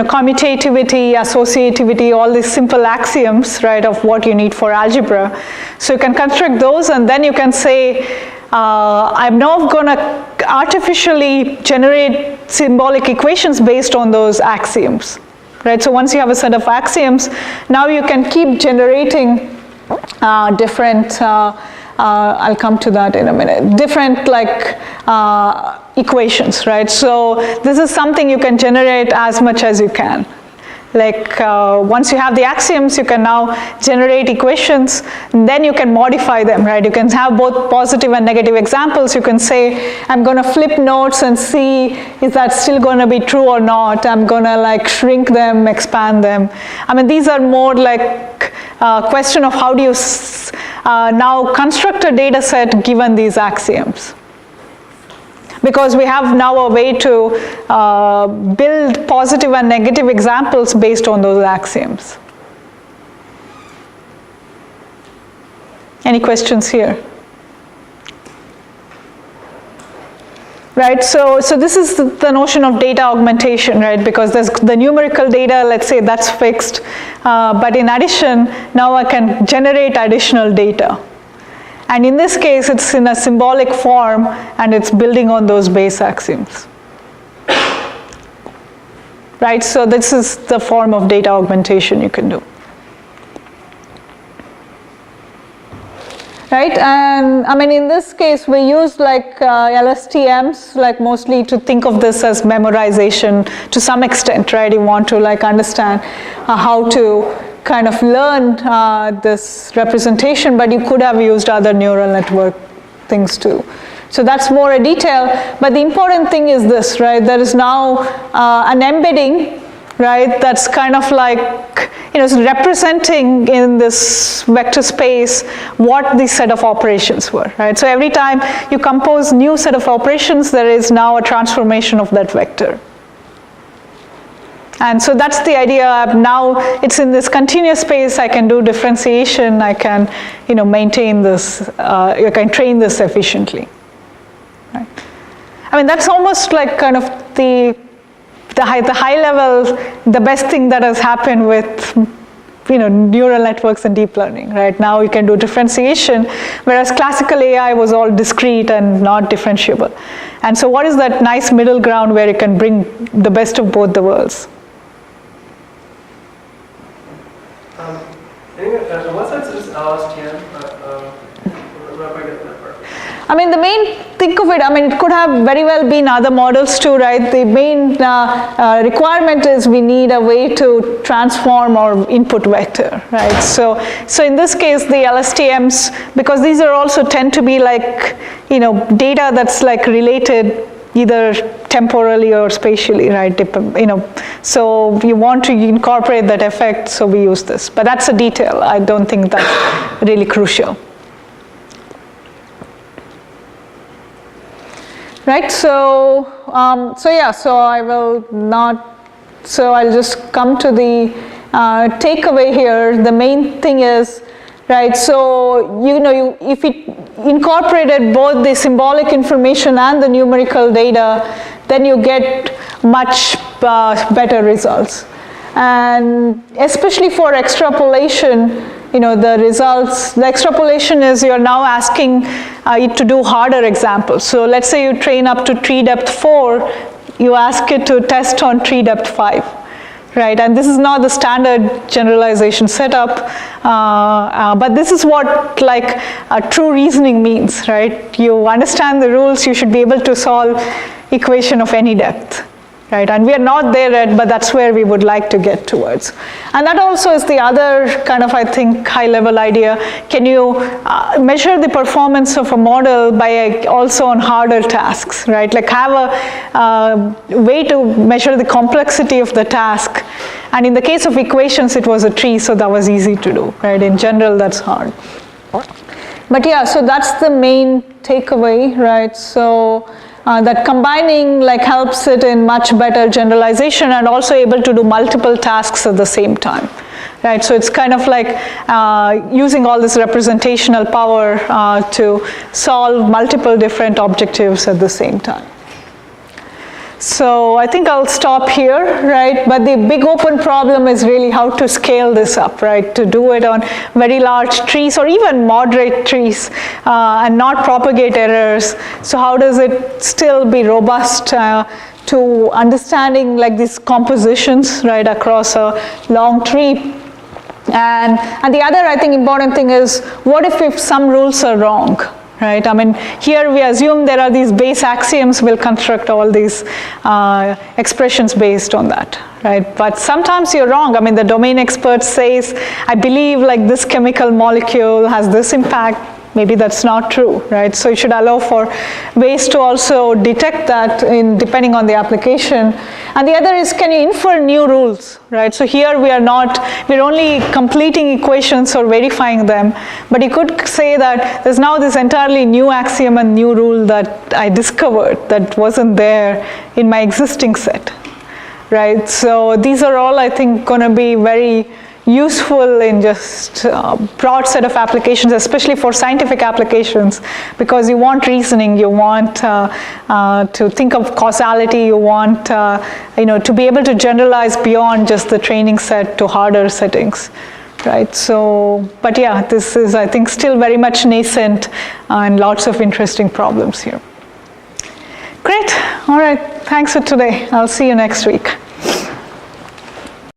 commutativity, associativity, all these simple axioms, right, of what you need for algebra. So you can construct those, and then you can say, I'm now going to artificially generate symbolic equations based on those axioms. Right, so once you have a set of axioms, now you can keep generating different, I'll come to that in a minute, different like equations, right? So this is something you can generate as much as you can. Like once you have the axioms, you can now generate equations, and then you can modify them, right? You can have both positive and negative examples. You can say, I'm going to flip nodes and see is that still going to be true or not. I'm going to like shrink them, expand them. I mean, these are more like a question of how do you now construct a data set given these axioms. Because we have now a way to build positive and negative examples based on those axioms. Any questions here? Right, so this is the notion of data augmentation, right? Because there's the numerical data, let's say that's fixed, but in addition, now I can generate additional data. And in this case, it's in a symbolic form, and it's building on those base axioms. Right, so this is the form of data augmentation you can do. Right, and I mean in this case we use like LSTMs, like mostly to think of this as memorization to some extent, right? You want to like understand how to kind of learn this representation, but you could have used other neural network things too. So that's more a detail, but the important thing is this, right? There is now an embedding right? That's kind of like, it's representing in this vector space what the set of operations were, right? So every time you compose new set of operations, there is now a transformation of that vector. And so that's the idea. Now it's in this continuous space. I can do differentiation. I can, maintain this. I can train this efficiently. Right? I mean, that's almost like kind of the high level, the best thing that has happened with neural networks and deep learning. Right now, you can do differentiation, whereas classical AI was all discrete and not differentiable. And so, what is that nice middle ground where you can bring the best of both the worlds? Unless that's just LSTM, I don't know if I get that part. I mean, think of it, it could have very well been other models too, right? The main requirement is we need a way to transform our input vector, right? So in this case, the LSTMs, because these are also tend to be like, data that's like related either temporally or spatially, right? So you want to incorporate that effect, so we use this. But that's a detail. I don't think that's really crucial. Right, so I will not, so I'll just come to the takeaway here. The main thing is, right, so if it incorporated both the symbolic information and the numerical data, then you get much better results. And especially for extrapolation, the extrapolation is you're now asking it to do harder examples. So let's say you train up to tree depth 4, you ask it to test on tree depth 5, right? And this is not the standard generalization setup, but this is what like true reasoning means, right? You understand the rules, you should be able to solve equation of any depth. Right, and we are not there yet, but that's where we would like to get towards. And that also is the other kind of, I think, high-level idea. Can you measure the performance of a model by also on harder tasks, right? Like have a way to measure the complexity of the task. And in the case of equations, it was a tree, so that was easy to do, right? In general, that's hard. But yeah, so that's the main takeaway, right? So that combining like helps it in much better generalization and also able to do multiple tasks at the same time, right? So it's kind of like using all this representational power to solve multiple different objectives at the same time. So I think I'll stop here, right? But the big open problem is really how to scale this up, right? To do it on very large trees or even moderate trees and not propagate errors. So how does it still be robust to understanding like these compositions, right, across a long tree? And the other, I think, important thing is, what if some rules are wrong? Right? I mean, here we assume there are these base axioms, we'll construct all these expressions based on that, right? But sometimes you're wrong. I mean, the domain expert says, I believe like this chemical molecule has this impact. Maybe that's not true, right? So you should allow for ways to also detect that depending on the application. And the other is, can you infer new rules, right? So here we're only completing equations or verifying them, but you could say that there's now this entirely new axiom and new rule that I discovered that wasn't there in my existing set, right? So these are all, I think, going to be very useful in just broad set of applications, especially for scientific applications, because you want reasoning, you want to think of causality, you want to be able to generalize beyond just the training set to harder settings, right? So, but yeah, this is, I think, still very much nascent and lots of interesting problems here. Great, all right, thanks for today. I'll see you next week.